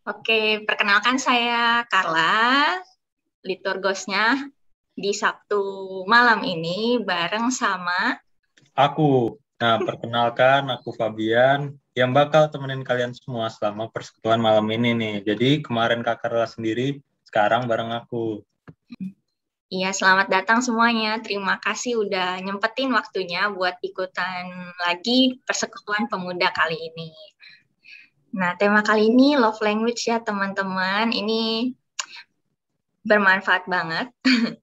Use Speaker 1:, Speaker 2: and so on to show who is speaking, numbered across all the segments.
Speaker 1: Oke, perkenalkan saya Carla, liturgosnya di Sabtu malam ini bareng sama
Speaker 2: Perkenalkan, aku Fabian, yang bakal temenin kalian semua selama persekutuan malam ini nih. Jadi kemarin Kak Carla sendiri, sekarang bareng aku.
Speaker 1: Iya, selamat datang semuanya. Terima kasih udah nyempetin waktunya buat ikutan lagi persekutuan pemuda kali ini. Nah, tema kali ini love language ya teman-teman. Ini bermanfaat banget,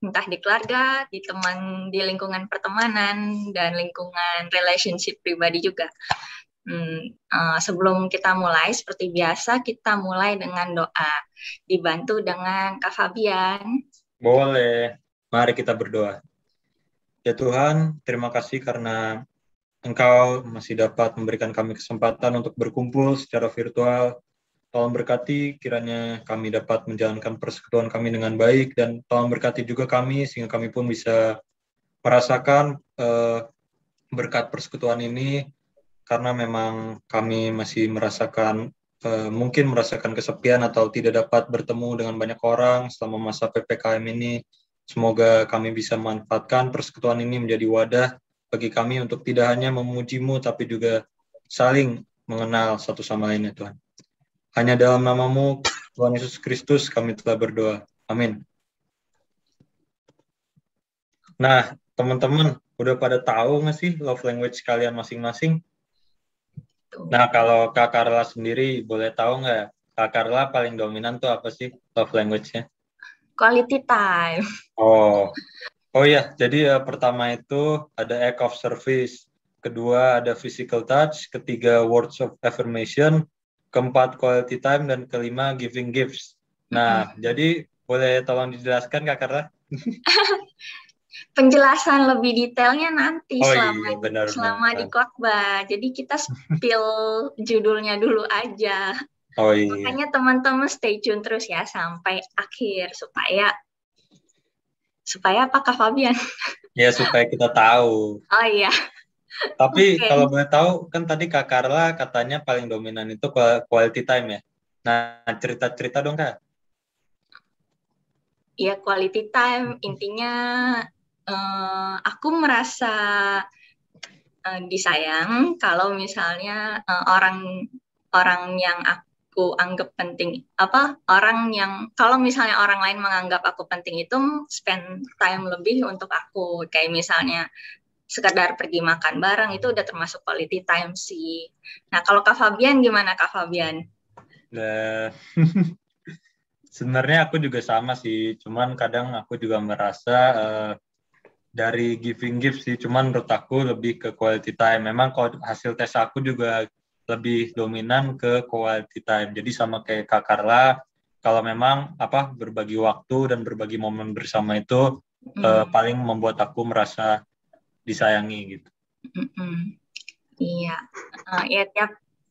Speaker 1: entah di keluarga, di teman, di lingkungan pertemanan, dan lingkungan relationship pribadi juga. Sebelum kita mulai, seperti biasa, kita mulai dengan doa. Dibantu dengan Kak Fabian.
Speaker 2: Boleh, mari kita berdoa. Ya Tuhan, terima kasih karena Engkau masih dapat memberikan kami kesempatan untuk berkumpul secara virtual. Tolong berkati kiranya kami dapat menjalankan persekutuan kami dengan baik, dan tolong berkati juga kami sehingga kami pun bisa merasakan berkat persekutuan ini, karena memang kami masih mungkin merasakan kesepian atau tidak dapat bertemu dengan banyak orang selama masa PPKM ini. Semoga kami bisa memanfaatkan persekutuan ini menjadi wadah bagi kami untuk tidak hanya memujimu, tapi juga saling mengenal satu sama lain, ya Tuhan. Hanya dalam namamu, Tuhan Yesus Kristus, kami telah berdoa. Amin. Nah, teman-teman, udah pada tahu nggak sih love language kalian masing-masing? Nah, kalau Kak Carla sendiri, boleh tahu nggak, Kak Carla paling dominan tuh apa sih love language-nya?
Speaker 1: Quality time.
Speaker 2: Oh iya, jadi pertama itu ada act of service, kedua ada physical touch, ketiga words of affirmation, keempat quality time, dan kelima giving gifts. Nah, jadi boleh tolong dijelaskan Kak Carla?
Speaker 1: Penjelasan lebih detailnya nanti
Speaker 2: Iya, benar.
Speaker 1: selama di khotbah. Jadi kita spill judulnya dulu aja.
Speaker 2: Oh iya.
Speaker 1: Makanya teman-teman stay tune terus ya sampai akhir supaya apa Kak Fabian?
Speaker 2: Ya, supaya kita tahu.
Speaker 1: Oh iya.
Speaker 2: Tapi
Speaker 1: Okay.
Speaker 2: kalau boleh tahu, kan tadi Kak Carla katanya paling dominan itu quality time ya. Nah, cerita-cerita dong Kak.
Speaker 1: Ya, quality time intinya aku merasa disayang kalau misalnya orang yang aku anggap penting, kalau misalnya orang lain menganggap aku penting itu spend time lebih untuk aku, kayak misalnya sekedar pergi makan bareng itu udah termasuk quality time sih. Nah, kalau Kak Fabian gimana Kak Fabian?
Speaker 2: Nah, sebenarnya aku juga sama sih, cuman kadang aku juga merasa dari giving gift sih, cuman menurut aku lebih ke quality time. Memang kalau hasil tes aku juga lebih dominan ke quality time. Jadi sama kayak Kak Carla, kalau memang berbagi waktu dan berbagi momen bersama itu paling membuat aku merasa disayangi gitu.
Speaker 1: Iya, ya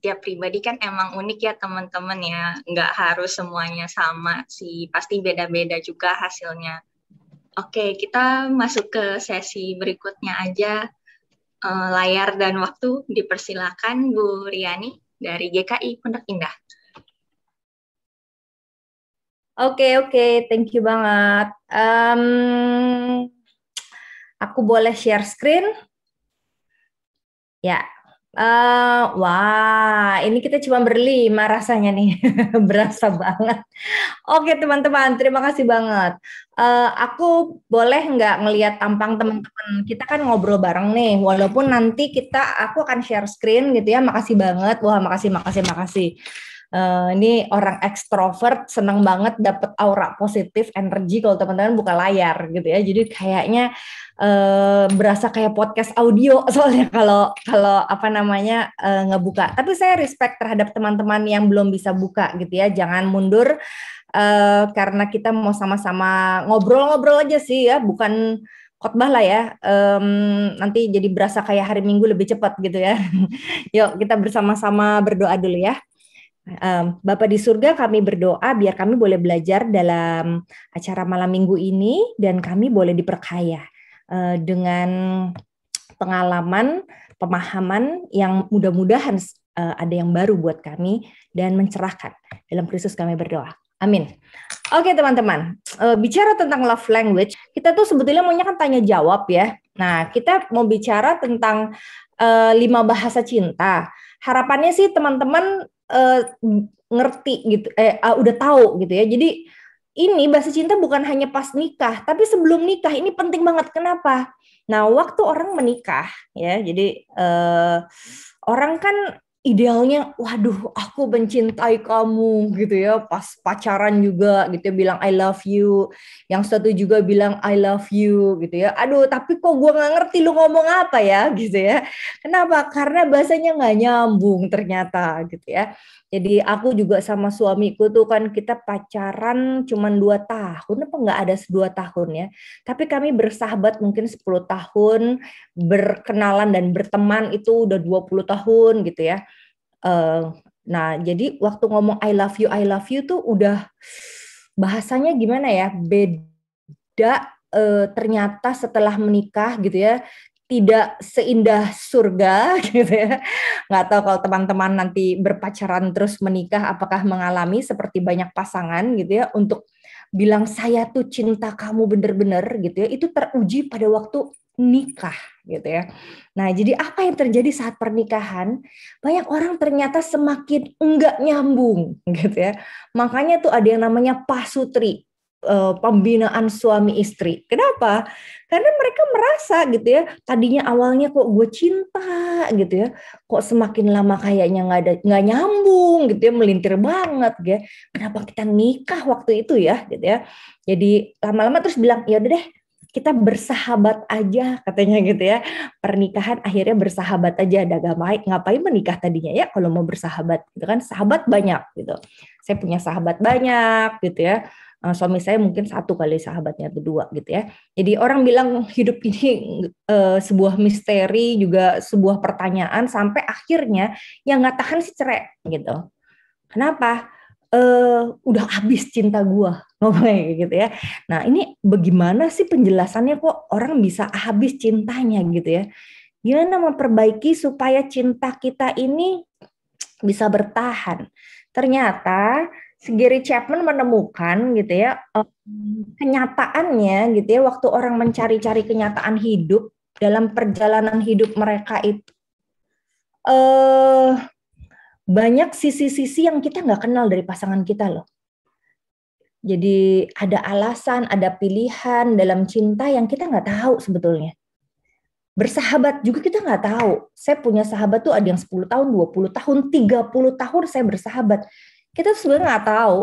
Speaker 1: tiap pribadi kan emang unik ya teman-teman ya, nggak harus semuanya sama sih, pasti beda-beda juga hasilnya. Oke, kita masuk ke sesi berikutnya aja. Layar dan waktu dipersilakan Bu Riani dari GKI Pondok Indah.
Speaker 3: Oke, thank you banget. Aku boleh share screen? Ya. Wah, ini kita cuma berlima rasanya nih, berasa banget. Oke teman-teman, terima kasih banget. Aku boleh nggak ngelihat tampang teman-teman? Kita kan ngobrol bareng nih, walaupun nanti aku akan share screen gitu ya. Makasih banget, wah makasih. Ini orang ekstrovert, seneng banget dapet aura positif, energi kalau teman-teman buka layar gitu ya. Jadi kayaknya berasa kayak podcast audio soalnya kalau ngebuka. Tapi saya respect terhadap teman-teman yang belum bisa buka gitu ya. Jangan mundur karena kita mau sama-sama ngobrol-ngobrol aja sih ya, bukan khotbah lah ya. Nanti jadi berasa kayak hari Minggu lebih cepat gitu ya. Yuk kita bersama-sama berdoa dulu ya. Bapa di surga, kami berdoa biar kami boleh belajar dalam acara malam minggu ini dan kami boleh diperkaya dengan pengalaman, pemahaman yang mudah-mudahan ada yang baru buat kami dan mencerahkan. Dalam Kristus kami berdoa. Amin. Oke teman-teman, bicara tentang love language, kita tuh sebetulnya maunya kan tanya jawab ya. Nah, kita mau bicara tentang 5 bahasa cinta. Harapannya sih teman-teman ngerti gitu, udah tahu gitu ya. Jadi ini bahasa cinta bukan hanya pas nikah, tapi sebelum nikah ini penting banget. Kenapa? Nah, waktu orang menikah ya, jadi orang kan idealnya, waduh, aku mencintai kamu gitu ya, pas pacaran juga gitu ya, bilang I love you, yang satu juga bilang I love you gitu ya. Aduh, tapi kok gue nggak ngerti lu ngomong apa ya gitu ya. Kenapa? Karena bahasanya nggak nyambung ternyata gitu ya. Jadi aku juga sama suamiku tuh kan kita pacaran cuma 2 tahun, apa nggak ada 2 tahun ya. Tapi kami bersahabat mungkin 10 tahun, berkenalan dan berteman itu udah 20 tahun gitu ya. Nah, jadi waktu ngomong I love you tuh udah bahasanya gimana ya, beda ternyata setelah menikah gitu ya. Tidak seindah surga gitu ya. Nggak tahu kalau teman-teman nanti berpacaran terus menikah apakah mengalami seperti banyak pasangan gitu ya untuk bilang saya tuh cinta kamu bener-bener gitu ya. Itu teruji pada waktu nikah gitu ya. Nah, jadi apa yang terjadi saat pernikahan? Banyak orang ternyata semakin enggak nyambung gitu ya. Makanya tuh ada yang namanya pasutri, pembinaan suami istri. Kenapa? Karena mereka merasa gitu ya, tadinya awalnya kok gue cinta gitu ya, kok semakin lama kayaknya nggak nyambung gitu ya, melintir banget gitu ya. Kenapa kita nikah waktu itu ya gitu ya. Jadi lama-lama terus bilang, ya udah deh kita bersahabat aja katanya gitu ya. Pernikahan akhirnya bersahabat aja, ngapain menikah tadinya ya kalau mau bersahabat gitu kan. Sahabat banyak gitu. Saya punya sahabat banyak gitu ya. Suami saya mungkin 1 kali sahabatnya atau 2 gitu ya. Jadi orang bilang hidup ini sebuah misteri, juga sebuah pertanyaan, sampai akhirnya yang nggak tahan sih cerai gitu. Kenapa? Udah habis cinta gua, ngomongnya gitu ya. Nah, ini bagaimana sih penjelasannya kok orang bisa habis cintanya gitu ya? Gimana memperbaiki supaya cinta kita ini bisa bertahan? Ternyata si Gary Chapman menemukan gitu ya, kenyataannya gitu ya, waktu orang mencari-cari kenyataan hidup dalam perjalanan hidup mereka itu banyak sisi-sisi yang kita nggak kenal dari pasangan kita loh. Jadi ada alasan, ada pilihan dalam cinta yang kita nggak tahu sebetulnya. Bersahabat juga kita nggak tahu. Saya punya sahabat tuh ada yang 10 tahun, 20 tahun, 30 tahun saya bersahabat. Kita sebenarnya nggak tahu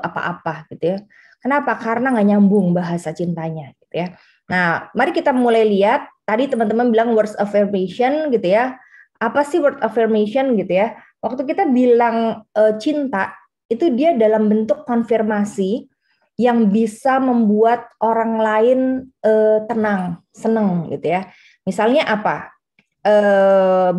Speaker 3: apa-apa gitu ya. Kenapa? Karena nggak nyambung bahasa cintanya gitu ya. Nah, mari kita mulai lihat. Tadi teman-teman bilang words affirmation gitu ya. Apa sih word affirmation gitu ya? Waktu kita bilang cinta, itu dia dalam bentuk konfirmasi yang bisa membuat orang lain tenang, seneng gitu ya. Misalnya apa?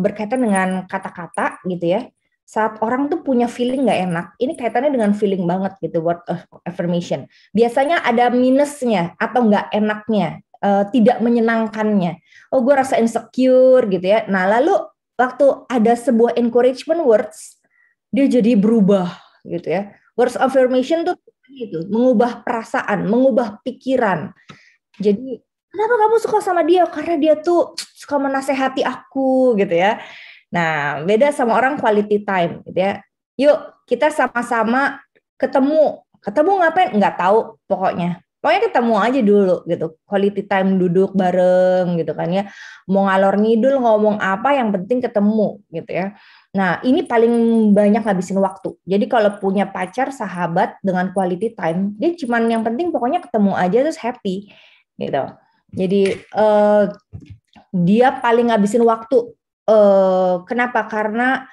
Speaker 3: Berkaitan dengan kata-kata gitu ya. Saat orang tuh punya feeling nggak enak, ini kaitannya dengan feeling banget gitu, word of affirmation. Biasanya ada minusnya atau nggak enaknya, tidak menyenangkannya. Oh, gue rasa insecure gitu ya. Nah, lalu waktu ada sebuah encouragement words, dia jadi berubah gitu ya. Words of affirmation tuh itu mengubah perasaan, mengubah pikiran. Jadi kenapa kamu suka sama dia? Karena dia tuh suka menasehati aku gitu ya. Nah, beda sama orang quality time gitu ya. Yuk, kita sama-sama ketemu. Ketemu ngapain? Nggak tahu pokoknya. Pokoknya ketemu aja dulu gitu. Quality time duduk bareng gitu kan ya. Mau ngalor ngidul ngomong apa yang penting ketemu gitu ya. Nah, ini paling banyak ngabisin waktu. Jadi kalau punya pacar, sahabat dengan quality time, dia cuman yang penting pokoknya ketemu aja terus happy gitu. Jadi dia paling ngabisin waktu. Kenapa? Karena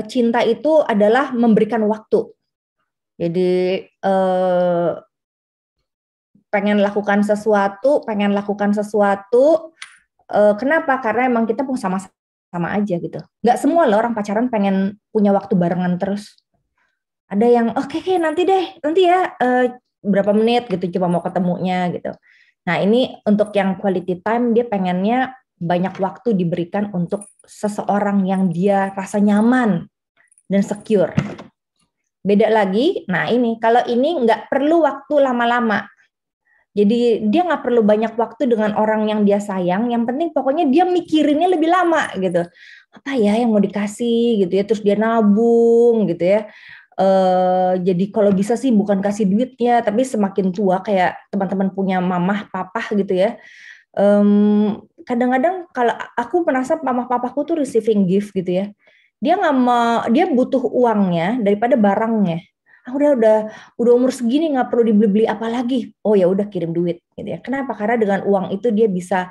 Speaker 3: cinta itu adalah memberikan waktu. Jadi pengen lakukan sesuatu. Kenapa? Karena emang kita pun sama aja gitu. Nggak semua loh orang pacaran pengen punya waktu barengan terus. Ada yang oke, nanti ya berapa menit gitu coba mau ketemunya gitu. Nah, ini untuk yang quality time dia pengennya banyak waktu diberikan untuk seseorang yang dia rasa nyaman dan secure. Beda lagi, nah ini, kalau ini nggak perlu waktu lama-lama. Jadi dia nggak perlu banyak waktu dengan orang yang dia sayang, yang penting pokoknya dia mikirinnya lebih lama gitu. Apa ya yang mau dikasih gitu ya, terus dia nabung gitu ya. Jadi kalau bisa sih bukan kasih duitnya, tapi semakin tua kayak teman-teman punya mamah, papah gitu ya. Kadang-kadang kalau aku merasa mamah papaku tuh receiving gift gitu ya. Dia nggak mau, dia butuh uangnya daripada barangnya. Udah umur segini nggak perlu dibeli-beli apa lagi. Oh ya udah kirim duit gitu ya. Kenapa? Karena dengan uang itu dia bisa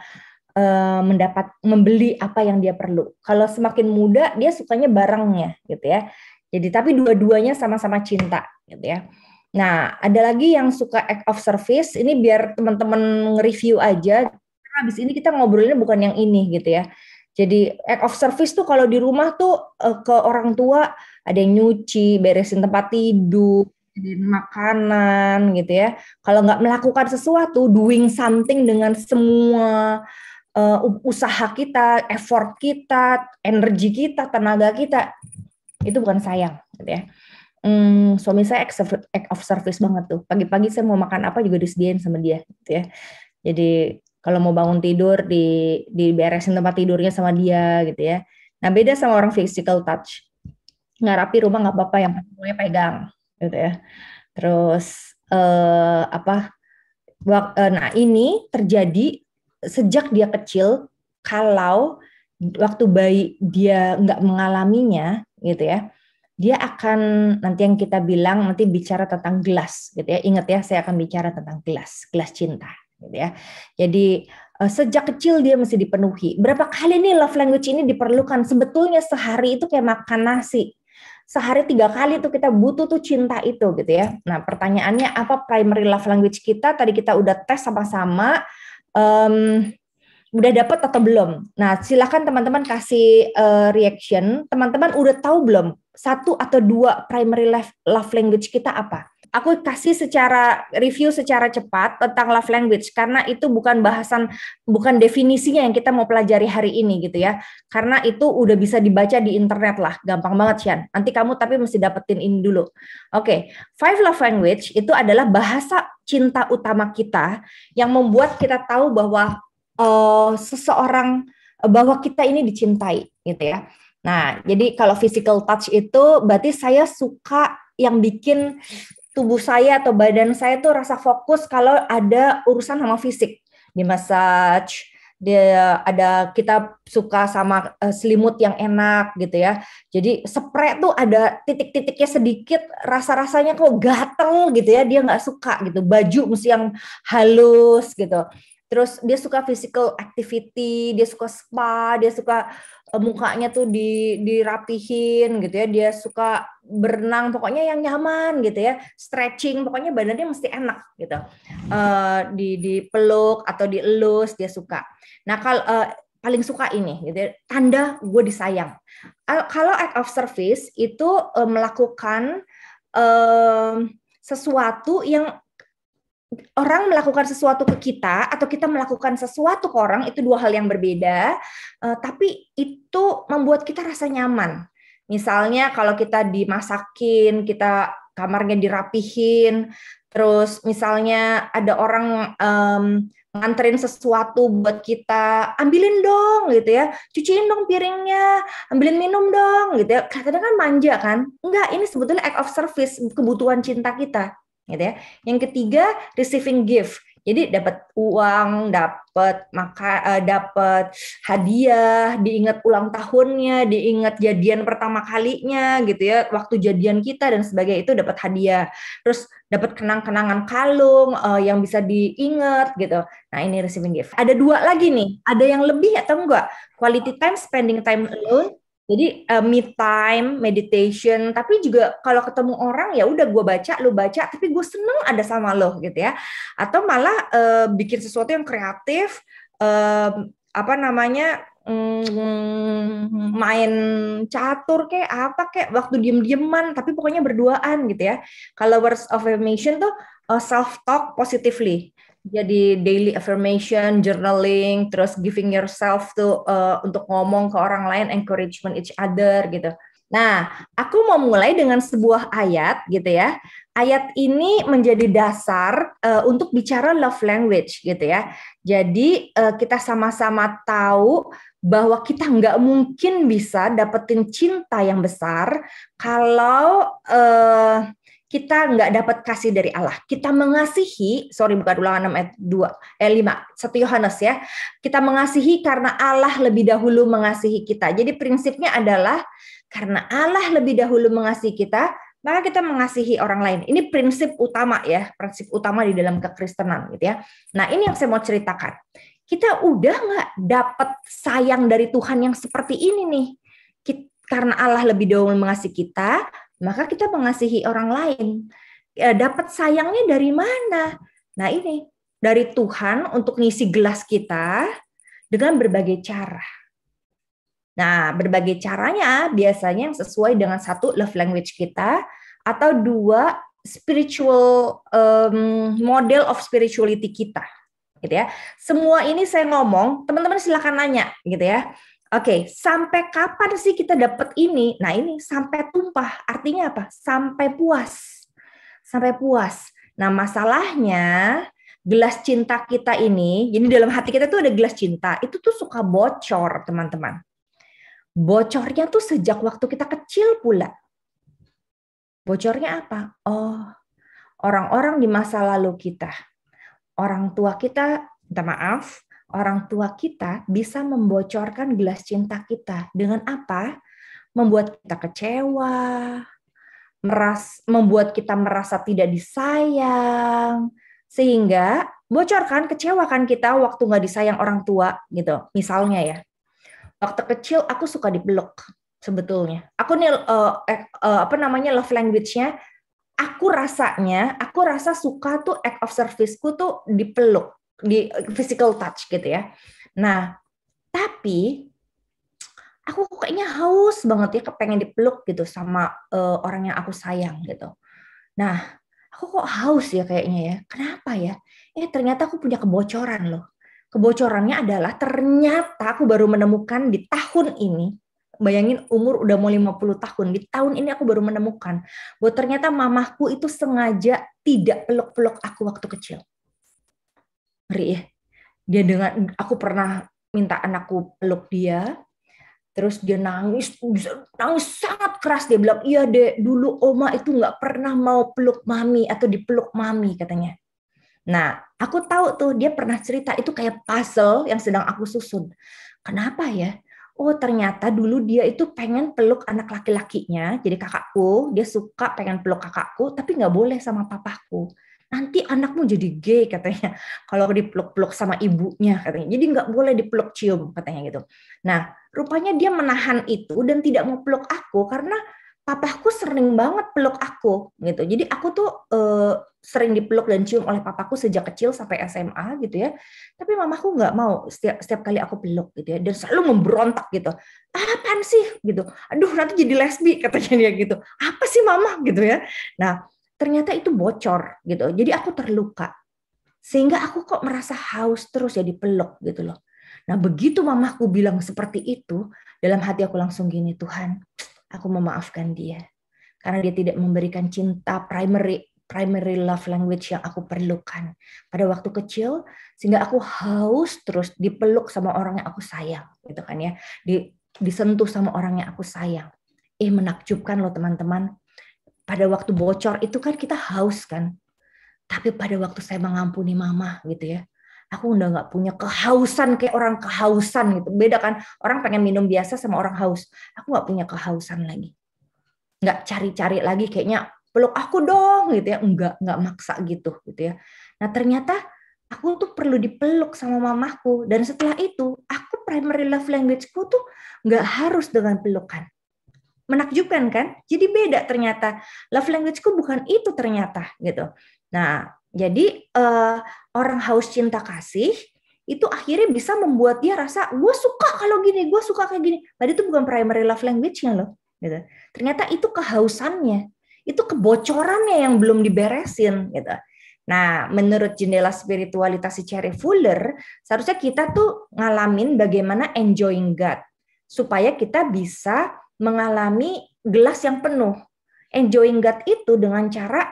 Speaker 3: membeli apa yang dia perlu. Kalau semakin muda dia sukanya barangnya gitu ya. Jadi tapi dua-duanya sama-sama cinta gitu ya. Nah, ada lagi yang suka act of service. Ini biar teman-teman nge-review aja. Karena habis ini kita ngobrolnya bukan yang ini gitu ya. Jadi act of service tuh kalau di rumah tuh ke orang tua ada yang nyuci, beresin tempat tidur, beliin makanan gitu ya. Kalau nggak melakukan sesuatu, doing something dengan semua usaha kita, effort kita, energi kita, tenaga kita, itu bukan sayang gitu ya. Suami saya act of service banget tuh. Pagi-pagi saya mau makan apa juga disediain sama dia gitu ya. Jadi kalau mau bangun tidur diberesin tempat tidurnya sama dia gitu ya. Nah, beda sama orang physical touch. Ngarapi rumah nggak apa-apa, yang penting pegang gitu ya. Terus nah ini terjadi sejak dia kecil. Kalau waktu bayi dia nggak mengalaminya gitu ya, dia akan nanti yang kita bilang nanti bicara tentang gelas gitu ya. Ingat ya, saya akan bicara tentang gelas cinta gitu ya. Jadi sejak kecil dia mesti dipenuhi. Berapa kali nih love language ini diperlukan? Sebetulnya sehari itu kayak makan nasi. Sehari 3 kali tuh kita butuh tuh cinta itu gitu ya. Nah, pertanyaannya apa primary love language kita? Tadi kita udah tes sama-sama. Udah dapat atau belum? Nah, silakan teman-teman kasih reaction. Teman-teman udah tahu belum 1 atau 2 primary love language kita apa? Aku kasih review secara cepat tentang love language karena itu bukan definisinya yang kita mau pelajari hari ini gitu ya. Karena itu udah bisa dibaca di internet lah, gampang banget Shan. Nanti kamu tapi mesti dapetin ini dulu. Oke, 5 love language itu adalah bahasa cinta utama kita yang membuat kita tahu bahwa seseorang, bahwa kita ini dicintai gitu ya. Nah, jadi kalau physical touch itu berarti saya suka yang bikin tubuh saya atau badan saya tuh rasa fokus kalau ada urusan sama fisik, di massage, kita suka sama selimut yang enak gitu ya. Jadi spray tuh ada titik-titiknya sedikit, rasa-rasanya kok gatel gitu ya, dia nggak suka gitu. Baju mesti yang halus gitu. Terus dia suka physical activity, dia suka spa, dia suka mukanya tuh dirapihin gitu ya, dia suka berenang, pokoknya yang nyaman gitu ya, stretching, pokoknya badannya mesti enak gitu, dipeluk atau dielus dia suka. Nah kalau paling suka ini gitu ya, tanda gue disayang. Kalau act of service itu melakukan sesuatu yang orang melakukan sesuatu ke kita atau kita melakukan sesuatu ke orang, itu 2 hal yang berbeda, tapi itu membuat kita rasa nyaman. Misalnya kalau kita dimasakin, kita kamarnya dirapihin, terus misalnya ada orang nganterin sesuatu buat kita, ambilin dong gitu ya, cuciin dong piringnya, ambilin minum dong gitu ya. Kadang-kadang kan manja kan? Enggak, ini sebetulnya act of service, kebutuhan cinta kita. Gitu ya. Yang ketiga, receiving gift. Jadi dapat uang, dapat hadiah, diingat ulang tahunnya, diingat jadian pertama kalinya gitu ya, waktu jadian kita dan sebagainya, itu dapat hadiah. Terus dapat kenang-kenangan kalung yang bisa diingat gitu. Nah, ini receiving gift. Ada 2 lagi nih. Ada yang lebih atau enggak? Quality time, spending time alone. Jadi me time, meditation, tapi juga kalau ketemu orang ya udah gue baca, lu baca, tapi gue seneng ada sama lo gitu ya. Atau malah bikin sesuatu yang kreatif, main catur kayak apa kayak waktu diem-dieman, tapi pokoknya berduaan gitu ya. Kalau words of affirmation tuh self talk positively. Jadi daily affirmation, journaling, terus giving yourself to untuk ngomong ke orang lain, encouragement each other gitu. Nah, aku mau mulai dengan sebuah ayat gitu ya. Ayat ini menjadi dasar untuk bicara love language gitu ya. Jadi kita sama-sama tahu bahwa kita nggak mungkin bisa dapetin cinta yang besar kalau kita nggak dapat kasih dari Allah. Kita mengasihi, bukan Ulangan 6 ayat 5, 1 Yohanes ya. Kita mengasihi karena Allah lebih dahulu mengasihi kita. Jadi prinsipnya adalah karena Allah lebih dahulu mengasihi kita, maka kita mengasihi orang lain. Ini prinsip utama ya, prinsip utama di dalam kekristenan gitu ya. Nah, ini yang saya mau ceritakan. Kita udah nggak dapat sayang dari Tuhan yang seperti ini nih. Karena Allah lebih dahulu mengasihi kita, maka kita mengasihi orang lain. Dapat sayangnya dari mana? Nah ini, dari Tuhan untuk ngisi gelas kita dengan berbagai cara. Nah, berbagai caranya biasanya yang sesuai dengan 1, love language kita, atau 2, spiritual model of spirituality kita. Gitu ya. Semua ini saya ngomong, teman-teman silakan nanya gitu ya. Oke, sampai kapan sih kita dapat ini? Nah ini sampai tumpah, artinya apa? Sampai puas. Sampai puas. Nah masalahnya, gelas cinta kita ini, jadi dalam hati kita tuh ada gelas cinta, itu tuh suka bocor teman-teman. Bocornya tuh sejak waktu kita kecil pula. Bocornya apa? Oh, orang-orang di masa lalu kita. Orang tua kita, minta maaf, orang tua kita bisa membocorkan gelas cinta kita dengan apa? Membuat kita kecewa, membuat kita merasa tidak disayang, sehingga bocorkan, kecewakan kita waktu nggak disayang orang tua gitu. Misalnya ya, waktu kecil aku suka dipeluk sebetulnya. Aku nih love language-nya, aku rasa suka tuh act of service-ku tuh dipeluk, di physical touch gitu ya. Nah, tapi aku kayaknya haus banget ya, kepengen dipeluk gitu sama orang yang aku sayang gitu. Nah, aku kok haus ya kayaknya ya. Kenapa ya? Ternyata aku punya kebocoran loh. Kebocorannya adalah ternyata aku baru menemukan di tahun ini. Bayangin umur udah mau 50 tahun. Di tahun ini aku baru menemukan bahwa ternyata mamahku itu sengaja tidak peluk-peluk aku waktu kecil. Ngeri ya. Aku pernah minta anakku peluk dia, terus dia nangis sangat keras. Dia bilang, iya dek, dulu oma itu nggak pernah mau peluk mami atau dipeluk mami katanya. Nah, aku tahu tuh dia pernah cerita itu kayak puzzle yang sedang aku susun. Kenapa ya? Oh, ternyata dulu dia itu pengen peluk anak laki-lakinya, jadi kakakku, dia suka pengen peluk kakakku, tapi nggak boleh sama papaku. Nanti anakmu jadi gay katanya, kalau dipeluk-peluk sama ibunya katanya. Jadi nggak boleh dipeluk cium katanya gitu. Nah, rupanya dia menahan itu dan tidak mau peluk aku karena papaku sering banget peluk aku gitu. Jadi aku tuh sering dipeluk dan cium oleh papaku sejak kecil sampai SMA gitu ya. Tapi mamaku nggak mau setiap kali aku peluk gitu ya, dan selalu memberontak gitu. Apaan sih gitu? Aduh nanti jadi lesbi katanya dia gitu. Apa sih mama gitu ya? Nah ternyata itu bocor gitu. Jadi aku terluka sehingga aku kok merasa haus terus ya dipeluk gitu loh. Nah begitu mamaku bilang seperti itu, dalam hati aku langsung gini, Tuhan, aku memaafkan dia karena dia tidak memberikan cinta primary love language yang aku perlukan pada waktu kecil, sehingga aku haus terus dipeluk sama orang yang aku sayang gitu kan ya, disentuh sama orang yang aku sayang. Menakjubkan loh teman-teman, pada waktu bocor itu kan kita haus kan, tapi pada waktu saya mengampuni mama gitu ya, aku udah nggak punya kehausan kayak orang kehausan gitu. Beda kan, orang pengen minum biasa sama orang haus. Aku nggak punya kehausan lagi. Nggak cari-cari lagi kayaknya peluk aku dong gitu ya. Nggak maksa gitu ya. Nah ternyata aku tuh perlu dipeluk sama mamaku. Dan setelah itu, aku primary love language-ku tuh nggak harus dengan pelukan. Menakjubkan kan? Jadi beda ternyata. Love language-ku bukan itu ternyata gitu. Nah, jadi orang haus cinta kasih itu akhirnya bisa membuat dia rasa gue suka kalau gini, gue suka kayak gini. Tadi itu bukan primary love language-nya loh. Gitu. Ternyata itu kehausannya, itu kebocorannya yang belum diberesin. Gitu. Nah, menurut jendela spiritualitas si Cherry Fuller, seharusnya kita tuh ngalamin bagaimana enjoying God, supaya kita bisa mengalami gelas yang penuh. Enjoying God itu dengan cara,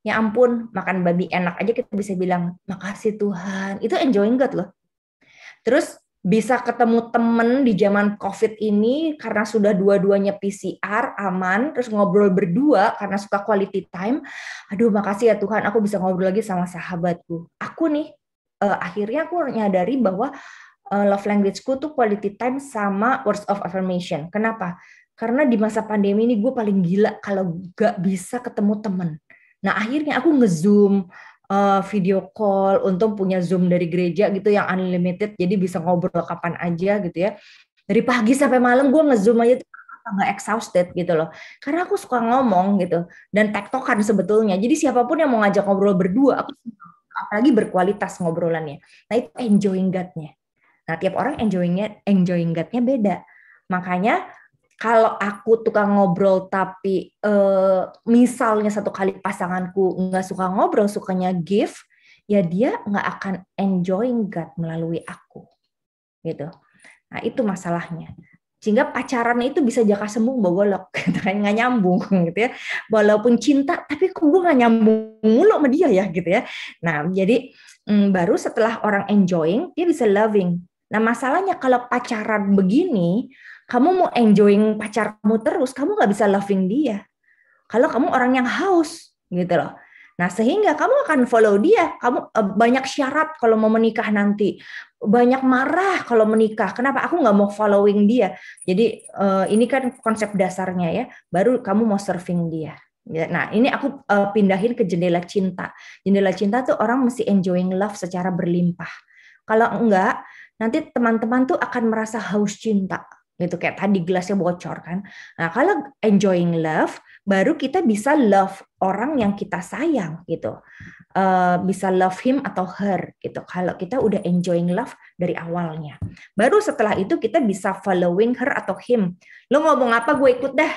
Speaker 3: ya ampun, makan babi enak aja kita bisa bilang, makasih Tuhan. Itu enjoying God loh. Terus bisa ketemu temen di zaman COVID ini karena sudah dua-duanya PCR, aman, terus ngobrol berdua karena suka quality time. Aduh, makasih ya Tuhan, aku bisa ngobrol lagi sama sahabatku. Aku nih, akhirnya aku nyadari bahwa love language-ku tuh quality time sama words of affirmation. Kenapa? Karena di masa pandemi ini gue paling gila kalau gak bisa ketemu temen. Nah, akhirnya aku nge-zoom, video call, untung punya Zoom dari gereja gitu yang unlimited, jadi bisa ngobrol kapan aja gitu ya. Dari pagi sampai malam gue nge-zoom aja tuh nggak exhausted gitu loh. Karena aku suka ngomong gitu dan tektokan sebetulnya. Jadi siapapun yang mau ngajak ngobrol berdua, aku apalagi berkualitas ngobrolannya. Nah itu enjoying God-nya. Nah tiap orang enjoying God-nya beda. Makanya kalau aku tukang ngobrol tapi misalnya satu kali pasanganku nggak suka ngobrol, sukanya give, ya dia nggak akan enjoying God melalui aku, gitu. Nah itu masalahnya. Sehingga pacaran itu bisa jaka sembung bogolok, nggak nyambung, gitu ya. Walaupun cinta, tapi kok gue nggak nyambung mulu sama dia ya, gitu ya. Nah jadi baru setelah orang enjoying, dia bisa loving. Nah masalahnya kalau pacaran begini, kamu mau enjoying pacarmu terus, kamu nggak bisa loving dia. Kalau kamu orang yang haus, gitu loh. Nah, sehingga kamu akan follow dia. Kamu banyak syarat kalau mau menikah nanti. Banyak marah kalau menikah. Kenapa? Aku nggak mau following dia. Jadi, ini kan konsep dasarnya ya. Baru kamu mau serving dia. Nah, ini aku pindahin ke jendela cinta. Jendela cinta tuh orang mesti enjoying love secara berlimpah. Kalau enggak, nanti teman-teman tuh akan merasa haus cinta. Gitu kayak tadi gelasnya bocor kan. Nah, kalau enjoying love, baru kita bisa love orang yang kita sayang gitu. Bisa love him atau her gitu. Kalau kita udah enjoying love dari awalnya. Baru setelah itu kita bisa following her atau him. Lo ngomong apa gue ikut dah.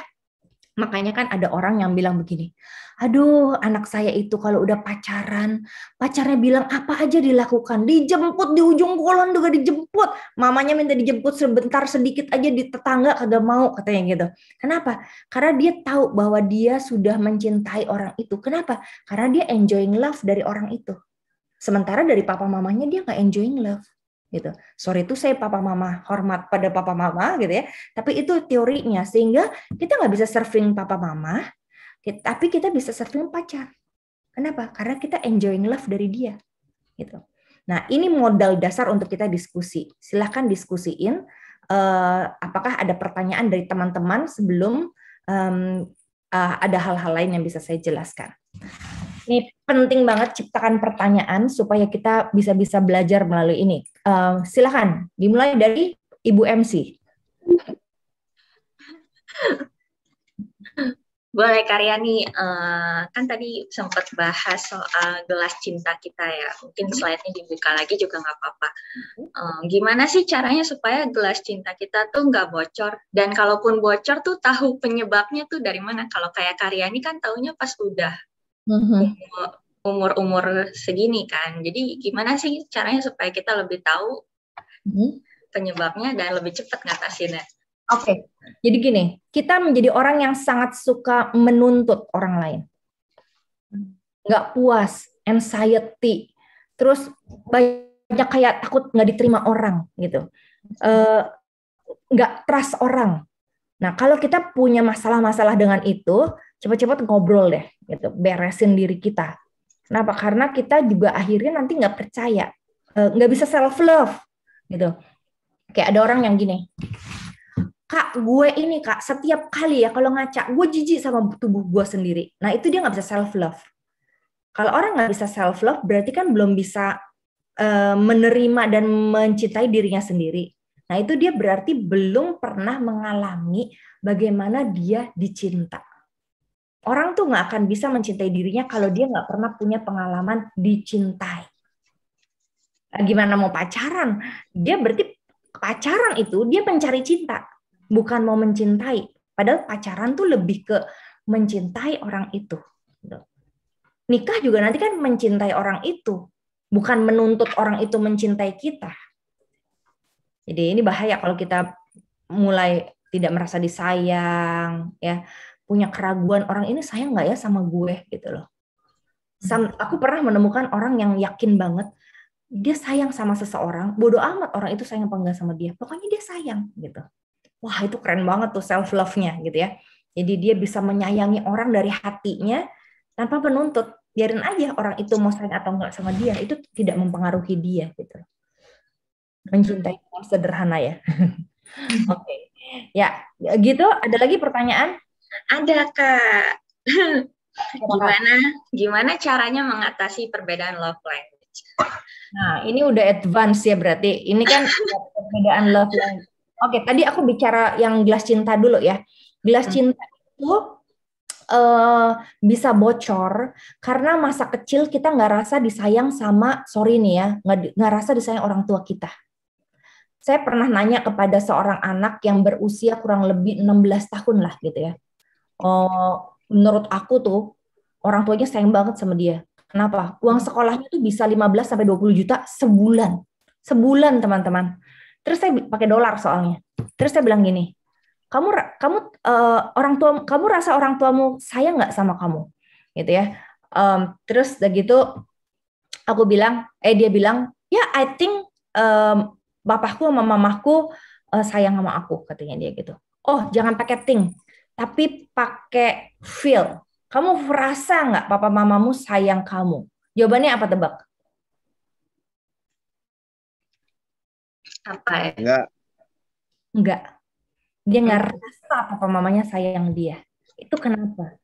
Speaker 3: Makanya kan ada orang yang bilang begini, aduh anak saya itu kalau udah pacarnya bilang apa aja dilakukan, dijemput di ujung kolon juga dijemput, mamanya minta dijemput sebentar sedikit aja di tetangga kagak mau katanya gitu. Kenapa? Karena dia tahu bahwa dia sudah mencintai orang itu. Kenapa? Karena dia enjoying love dari orang itu. Sementara dari papa mamanya dia nggak enjoying love. Gitu. Sorry itu saya papa mama, hormat pada papa mama gitu ya. Tapi itu teorinya sehingga kita nggak bisa serving papa mama, tapi kita bisa serving pacar. Kenapa? Karena kita enjoying love dari dia. Gitu. Nah ini modal dasar untuk kita diskusi. Silahkan diskusiin. Apakah ada pertanyaan dari teman-teman sebelum ada hal-hal lain yang bisa saya jelaskan. Ini penting banget ciptakan pertanyaan supaya kita bisa belajar melalui ini. Silakan dimulai dari Ibu MC.
Speaker 1: Boleh Karyani, kan tadi sempat bahas soal gelas cinta kita ya. Mungkin slide-nya dibuka lagi juga nggak apa-apa. Gimana sih caranya supaya gelas cinta kita tuh nggak bocor? Dan kalaupun bocor tuh tahu penyebabnya tuh dari mana? Kalau kayak Karyani kan taunya pas udah umur segini kan. Jadi gimana sih caranya supaya kita lebih tahu penyebabnya dan lebih cepat ngatasinnya?
Speaker 3: Oke, jadi gini, kita menjadi orang yang sangat suka menuntut orang lain. Nggak puas, anxiety, terus banyak kayak takut nggak diterima orang gitu. Nggak trust orang. Nah, kalau kita punya masalah-masalah dengan itu, cepat-cepat ngobrol deh, gitu, beresin diri kita. Kenapa? Karena kita juga akhirnya nanti nggak percaya, nggak bisa self love, gitu. Kayak ada orang yang gini, Kak, gue ini Kak, setiap kali ya kalau ngaca, gue jijik sama tubuh gue sendiri. Nah itu dia nggak bisa self love. Kalau orang nggak bisa self love, berarti kan belum bisa menerima dan mencintai dirinya sendiri. Nah itu dia berarti belum pernah mengalami bagaimana dia dicinta. Orang tuh nggak akan bisa mencintai dirinya kalau dia nggak pernah punya pengalaman dicintai. Nah, gimana mau pacaran? Dia berarti pacaran itu dia mencari cinta, bukan mau mencintai. Padahal pacaran tuh lebih ke mencintai orang itu. nikah juga nanti kan mencintai orang itu, bukan menuntut orang itu mencintai kita. Jadi ini bahaya kalau kita mulai tidak merasa disayang, ya, punya keraguan orang ini sayang nggak ya sama gue gitu loh. Aku pernah menemukan orang yang yakin banget dia sayang sama seseorang, bodoh amat orang itu sayang apa enggak sama dia, pokoknya dia sayang gitu. Wah, itu keren banget tuh self love-nya gitu ya. Jadi dia bisa menyayangi orang dari hatinya tanpa menuntut. Biarin aja orang itu mau sayang atau enggak sama dia, itu tidak mempengaruhi dia gitu. Mencintai dengan sederhana ya. Oke. Ya, gitu. Ada lagi pertanyaan?
Speaker 1: Ada, Kak. Gimana caranya mengatasi perbedaan love language?
Speaker 3: Nah, ini udah advance ya berarti. Ini kan perbedaan love language. Oke, tadi aku bicara yang gelas cinta dulu ya. Gelas cinta itu bisa bocor karena masa kecil kita nggak rasa disayang sama, sorry nih ya, nggak rasa disayang orang tua kita. Saya pernah nanya kepada seorang anak yang berusia kurang lebih 16 tahun lah gitu ya. Menurut aku tuh orang tuanya sayang banget sama dia. Kenapa? Uang sekolahnya tuh bisa 15 sampai 20 juta sebulan. Sebulan, teman-teman. Terus saya pakai dolar soalnya. Terus saya bilang gini, kamu kamu rasa orang tuamu sayang nggak sama kamu? Gitu ya. Terus udah gitu aku bilang, dia bilang, ya I think bapakku sama mamaku sayang sama aku, katanya dia gitu. Oh, jangan pakai think, tapi pakai feel. Kamu merasa nggak papa mamamu sayang kamu? Jawabannya apa, tebak?
Speaker 1: Apa ya?
Speaker 3: Enggak. Dia nggak rasa papa mamanya sayang dia. Itu kenapa?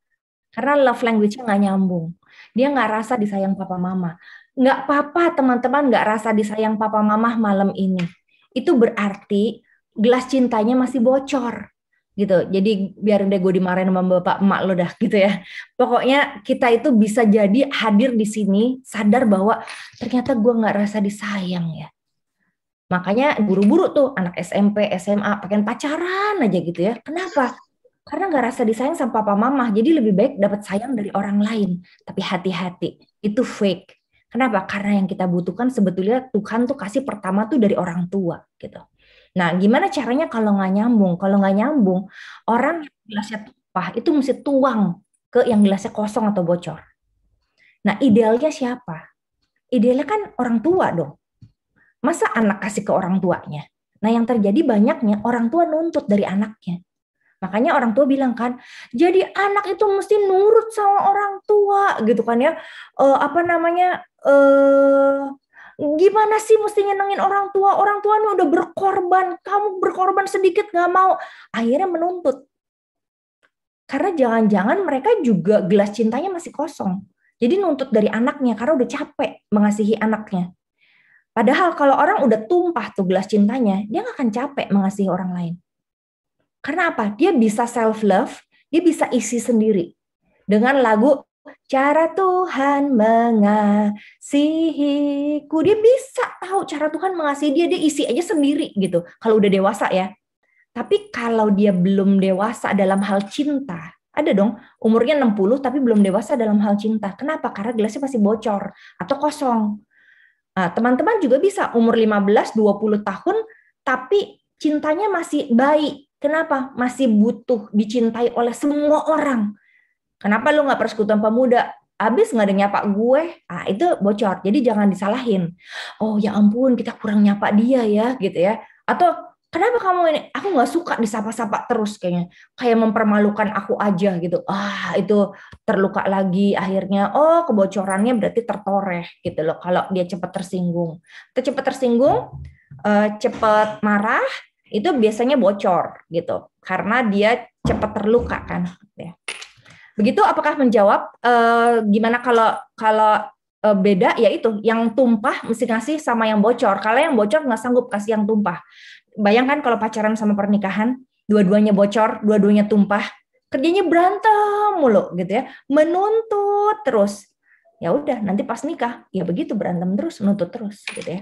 Speaker 3: Karena love language-nya nggak nyambung. Dia nggak rasa disayang papa mama. Nggak apa-apa teman-teman nggak rasa disayang papa mama malam ini. Itu berarti gelas cintanya masih bocor. Gitu. Jadi biarin deh gue dimarahin sama bapak emak lo dah gitu ya. Pokoknya kita itu bisa jadi hadir di sini sadar bahwa ternyata gue nggak rasa disayang ya. Makanya buru-buru tuh anak SMP, SMA pengen pacaran aja gitu ya. Kenapa? Karena nggak rasa disayang sama papa mama. Jadi lebih baik dapat sayang dari orang lain. Tapi hati-hati, itu fake. Kenapa? Karena yang kita butuhkan sebetulnya Tuhan tuh kasih pertama tuh dari orang tua gitu. Nah, gimana caranya kalau nggak nyambung? Kalau nggak nyambung, orang yang gelasnya tumpah itu mesti tuang ke yang gelasnya kosong atau bocor. Nah, idealnya siapa? Idealnya kan orang tua dong. Masa anak kasih ke orang tuanya? Nah, yang terjadi banyaknya orang tua nuntut dari anaknya. Makanya orang tua bilang kan, jadi anak itu mesti nurut sama orang tua gitu kan ya. Gimana sih mesti nyenengin orang tua? Orang tua ini udah berkorban, kamu berkorban sedikit nggak mau. Akhirnya menuntut. Karena jangan-jangan mereka juga gelas cintanya masih kosong. Jadi nuntut dari anaknya karena udah capek mengasihi anaknya. Padahal kalau orang udah tumpah tuh gelas cintanya, dia nggak akan capek mengasihi orang lain. Karena apa? Dia bisa self-love, dia bisa isi sendiri. Dengan lagu, cara Tuhan mengasihiku. Dia bisa tahu cara Tuhan mengasihi dia isi aja sendiri gitu. Kalau udah dewasa ya. Tapi kalau dia belum dewasa dalam hal cinta, ada dong umurnya 60 tapi belum dewasa dalam hal cinta. Kenapa? Karena gelasnya masih bocor atau kosong. Nah, teman-teman juga bisa umur 15-20 tahun tapi cintanya masih baik. Kenapa? Masih butuh dicintai oleh semua orang. Kenapa lu nggak persekutuan pemuda? Abis nggak ada nyapa gue? Itu bocor. Jadi jangan disalahin. Oh ya ampun, kita kurang nyapa dia ya, gitu ya. Atau kenapa kamu ini? Aku nggak suka disapa-sapa terus kayaknya. Kayak mempermalukan aku aja gitu. Itu terluka lagi akhirnya. Oh, kebocorannya berarti tertoreh gitu loh. Kalau dia cepat tersinggung. Cepat tersinggung, cepat marah, itu biasanya bocor gitu. Karena dia cepat terluka kan. Begitu apakah menjawab? Gimana kalau beda? Ya itu, yang tumpah mesti ngasih sama yang bocor. Kalau yang bocor nggak sanggup kasih yang tumpah. Bayangkan kalau pacaran sama pernikahan, dua-duanya bocor, dua-duanya tumpah, kerjanya berantem mulu gitu ya, menuntut terus. Ya udah, nanti pas nikah, ya begitu berantem terus, menuntut terus gitu ya.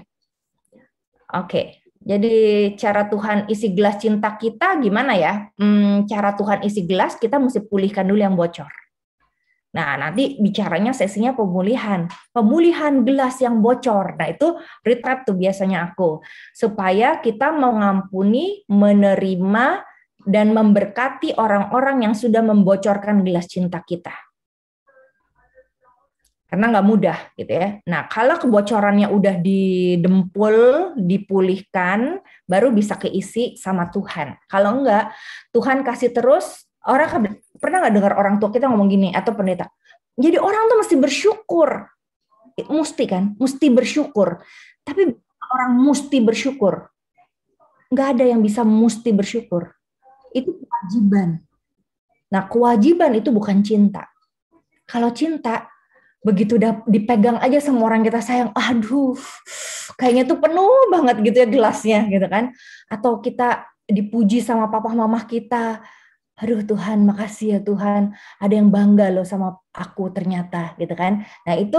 Speaker 3: Oke. Jadi cara Tuhan isi gelas cinta kita gimana ya? Cara Tuhan isi gelas, kita mesti pulihkan dulu yang bocor. Nah, nanti bicaranya sesinya pemulihan gelas yang bocor. Nah, itu retreat tuh biasanya aku, supaya kita mengampuni, menerima, dan memberkati orang-orang yang sudah membocorkan gelas cinta kita. Karena nggak mudah gitu ya. Nah, kalau kebocorannya udah didempul, dipulihkan, baru bisa keisi sama Tuhan. Kalau enggak, Tuhan kasih terus. Orang pernah nggak dengar orang tua kita ngomong gini, atau pendeta, jadi orang tuh mesti bersyukur. Mesti kan, mesti bersyukur. Tapi orang mesti bersyukur. Nggak ada yang bisa mesti bersyukur. Itu kewajiban. Nah, kewajiban itu bukan cinta. Kalau cinta, begitu udah dipegang aja sama orang kita sayang, aduh, kayaknya tuh penuh banget gitu ya gelasnya gitu kan. Atau kita dipuji sama papa mama kita, aduh Tuhan, makasih ya Tuhan, ada yang bangga loh sama aku ternyata gitu kan. Nah itu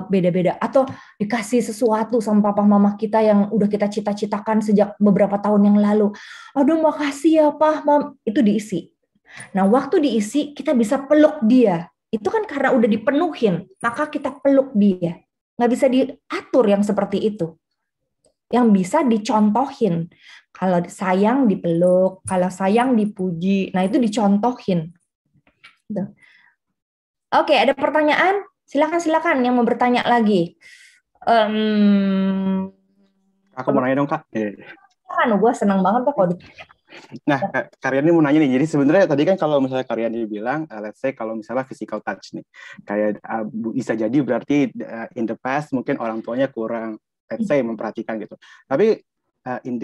Speaker 3: beda-beda. Atau dikasih sesuatu sama papa mama kita yang udah kita cita-citakan sejak beberapa tahun yang lalu, aduh makasih ya Pak, Mam, itu diisi. Nah waktu diisi kita bisa peluk dia. Itu kan karena udah dipenuhin, maka kita peluk dia. Nggak bisa diatur yang seperti itu. Yang bisa dicontohin. Kalau sayang dipeluk, kalau sayang dipuji. Nah itu dicontohin. Oke, ada pertanyaan? Silakan yang mau bertanya lagi.
Speaker 4: Aku mau nanya dong, Kak.
Speaker 3: Kan, gue senang banget tuh kalau ditanya.
Speaker 4: Nah, Karyani mau nanya nih. Jadi sebenarnya tadi kan kalau misalnya Karyani bilang, let's say kalau misalnya physical touch nih, kayak bisa jadi berarti in the past mungkin orang tuanya kurang, let's say memperhatikan gitu. Tapi in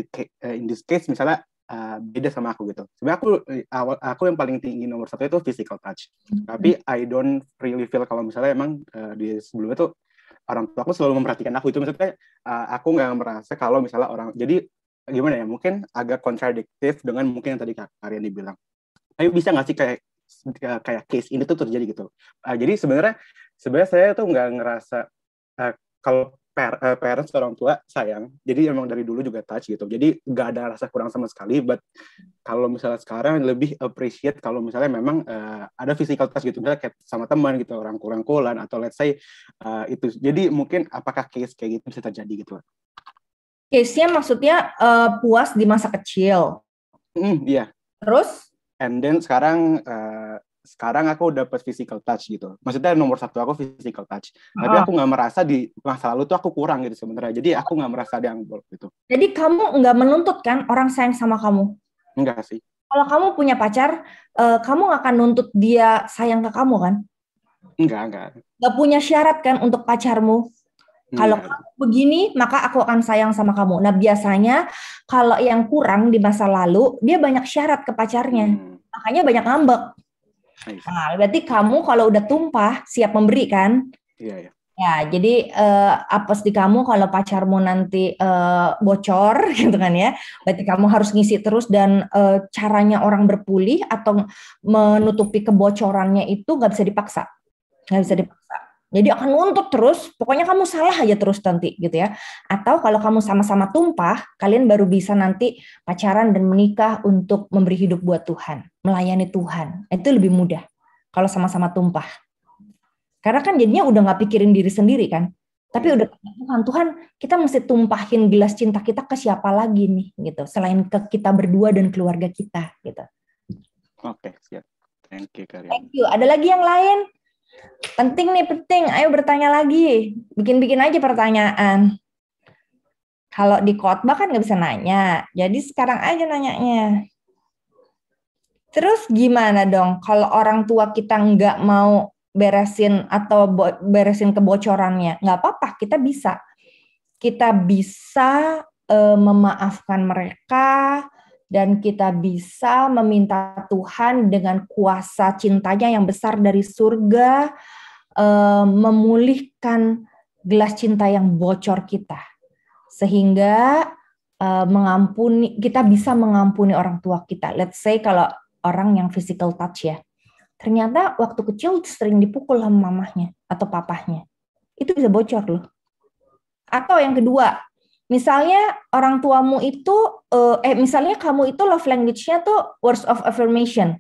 Speaker 4: this case misalnya beda sama aku gitu. Sebenarnya aku yang paling tinggi nomor satu itu physical touch. Tapi I don't really feel kalau misalnya emang di sebelumnya tuh orang tua aku selalu memperhatikan aku. Itu maksudnya aku nggak merasa kalau misalnya orang, jadi gimana ya, mungkin agak kontradiktif dengan mungkin yang tadi Kak Karyani bilang. Tapi bisa nggak sih kayak case ini tuh terjadi gitu? Jadi sebenarnya saya tuh nggak ngerasa kalau parents orang tua sayang, jadi emang dari dulu juga touch gitu. Jadi nggak ada rasa kurang sama sekali. But kalau misalnya sekarang lebih appreciate kalau misalnya memang ada physical touch gitu, misalnya kayak sama teman gitu, orang kurang-kulan atau let's say itu. Jadi mungkin apakah case kayak gitu bisa terjadi gitu?
Speaker 3: Case-nya maksudnya puas di masa kecil.
Speaker 4: Iya.
Speaker 3: Terus?
Speaker 4: And then sekarang aku dapat physical touch gitu. Maksudnya nomor satu aku physical touch. Tapi aku nggak merasa di masa lalu tuh aku kurang gitu sebenarnya. Jadi aku nggak merasa ada yang buruk gitu.
Speaker 3: Jadi kamu nggak menuntut kan orang sayang sama kamu?
Speaker 4: Enggak sih.
Speaker 3: Kalau kamu punya pacar, kamu nggak akan nuntut dia sayang ke kamu kan?
Speaker 4: Enggak.
Speaker 3: Nggak punya syarat kan untuk pacarmu? Kalau kamu begini, maka aku akan sayang sama kamu. Nah, biasanya kalau yang kurang di masa lalu, dia banyak syarat ke pacarnya. Makanya banyak ngambek. Nah, berarti kamu kalau udah tumpah, siap memberi kan?
Speaker 4: Iya.
Speaker 3: Ya, jadi apes di kamu kalau pacarmu nanti bocor, gitu kan ya. Berarti kamu harus ngisi terus dan caranya orang berpulih atau menutupi kebocorannya itu nggak bisa dipaksa. Nggak bisa dipaksa. Jadi akan nuntut terus, pokoknya kamu salah aja terus nanti gitu ya. Atau kalau kamu sama-sama tumpah, kalian baru bisa nanti pacaran dan menikah untuk memberi hidup buat Tuhan, melayani Tuhan. Itu lebih mudah kalau sama-sama tumpah. Karena kan jadinya udah nggak pikirin diri sendiri kan. Tapi udah Tuhan, kita mesti tumpahin gelas cinta kita ke siapa lagi nih gitu. Selain ke kita berdua dan keluarga kita gitu.
Speaker 4: Oke, siap. Thank you, Karyani.
Speaker 3: Thank you. Ada lagi yang lain? Penting. Ayo bertanya lagi. Bikin aja pertanyaan. Kalau di khotbah kan nggak bisa nanya. Jadi sekarang aja nanyanya. Terus gimana dong kalau orang tua kita nggak mau beresin atau beresin kebocorannya? Nggak apa-apa, kita bisa. Kita bisa memaafkan mereka, dan kita bisa meminta Tuhan dengan kuasa cintanya yang besar dari surga memulihkan gelas cinta yang bocor kita, sehingga kita bisa mengampuni orang tua kita. Let's say kalau orang yang physical touch ya, ternyata waktu kecil sering dipukul sama mamahnya atau papahnya, itu bisa bocor loh. Atau yang kedua, misalnya orang tuamu itu, misalnya kamu itu love language-nya tuh words of affirmation.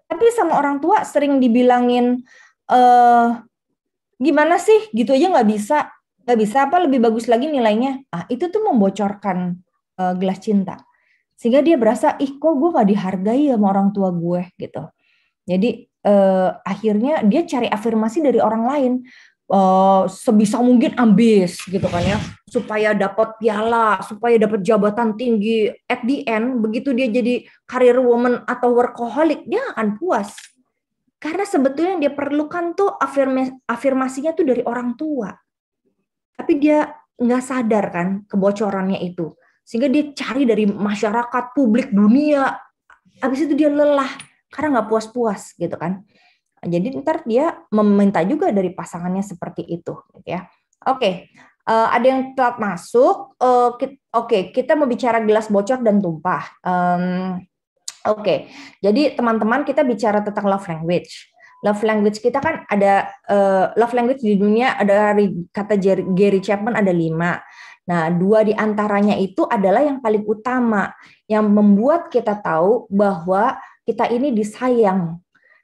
Speaker 3: Tapi sama orang tua sering dibilangin gimana sih gitu aja nggak bisa apa lebih bagus lagi nilainya. Itu tuh membocorkan gelas cinta, sehingga dia berasa kok gue nggak dihargai sama orang tua gue gitu. Jadi akhirnya dia cari afirmasi dari orang lain, sebisa mungkin ambis gitu kan ya, supaya dapat piala, supaya dapat jabatan tinggi. At the end, begitu dia jadi career woman atau workaholic, dia akan puas. Karena sebetulnya yang dia perlukan tuh afirmasinya tuh dari orang tua. Tapi dia nggak sadar kan kebocorannya itu. Sehingga dia cari dari masyarakat, publik, dunia. Habis itu dia lelah karena nggak puas-puas gitu kan. Jadi ntar dia meminta juga dari pasangannya seperti itu, gitu ya. Oke, ada yang telat masuk. Oke, kita mau bicara gelas bocor dan tumpah. Oke, jadi teman-teman kita bicara tentang love language. Love language kita kan ada love language di dunia ada kata Gary Chapman ada 5. Nah, 2 di antaranya itu adalah yang paling utama yang membuat kita tahu bahwa kita ini disayang.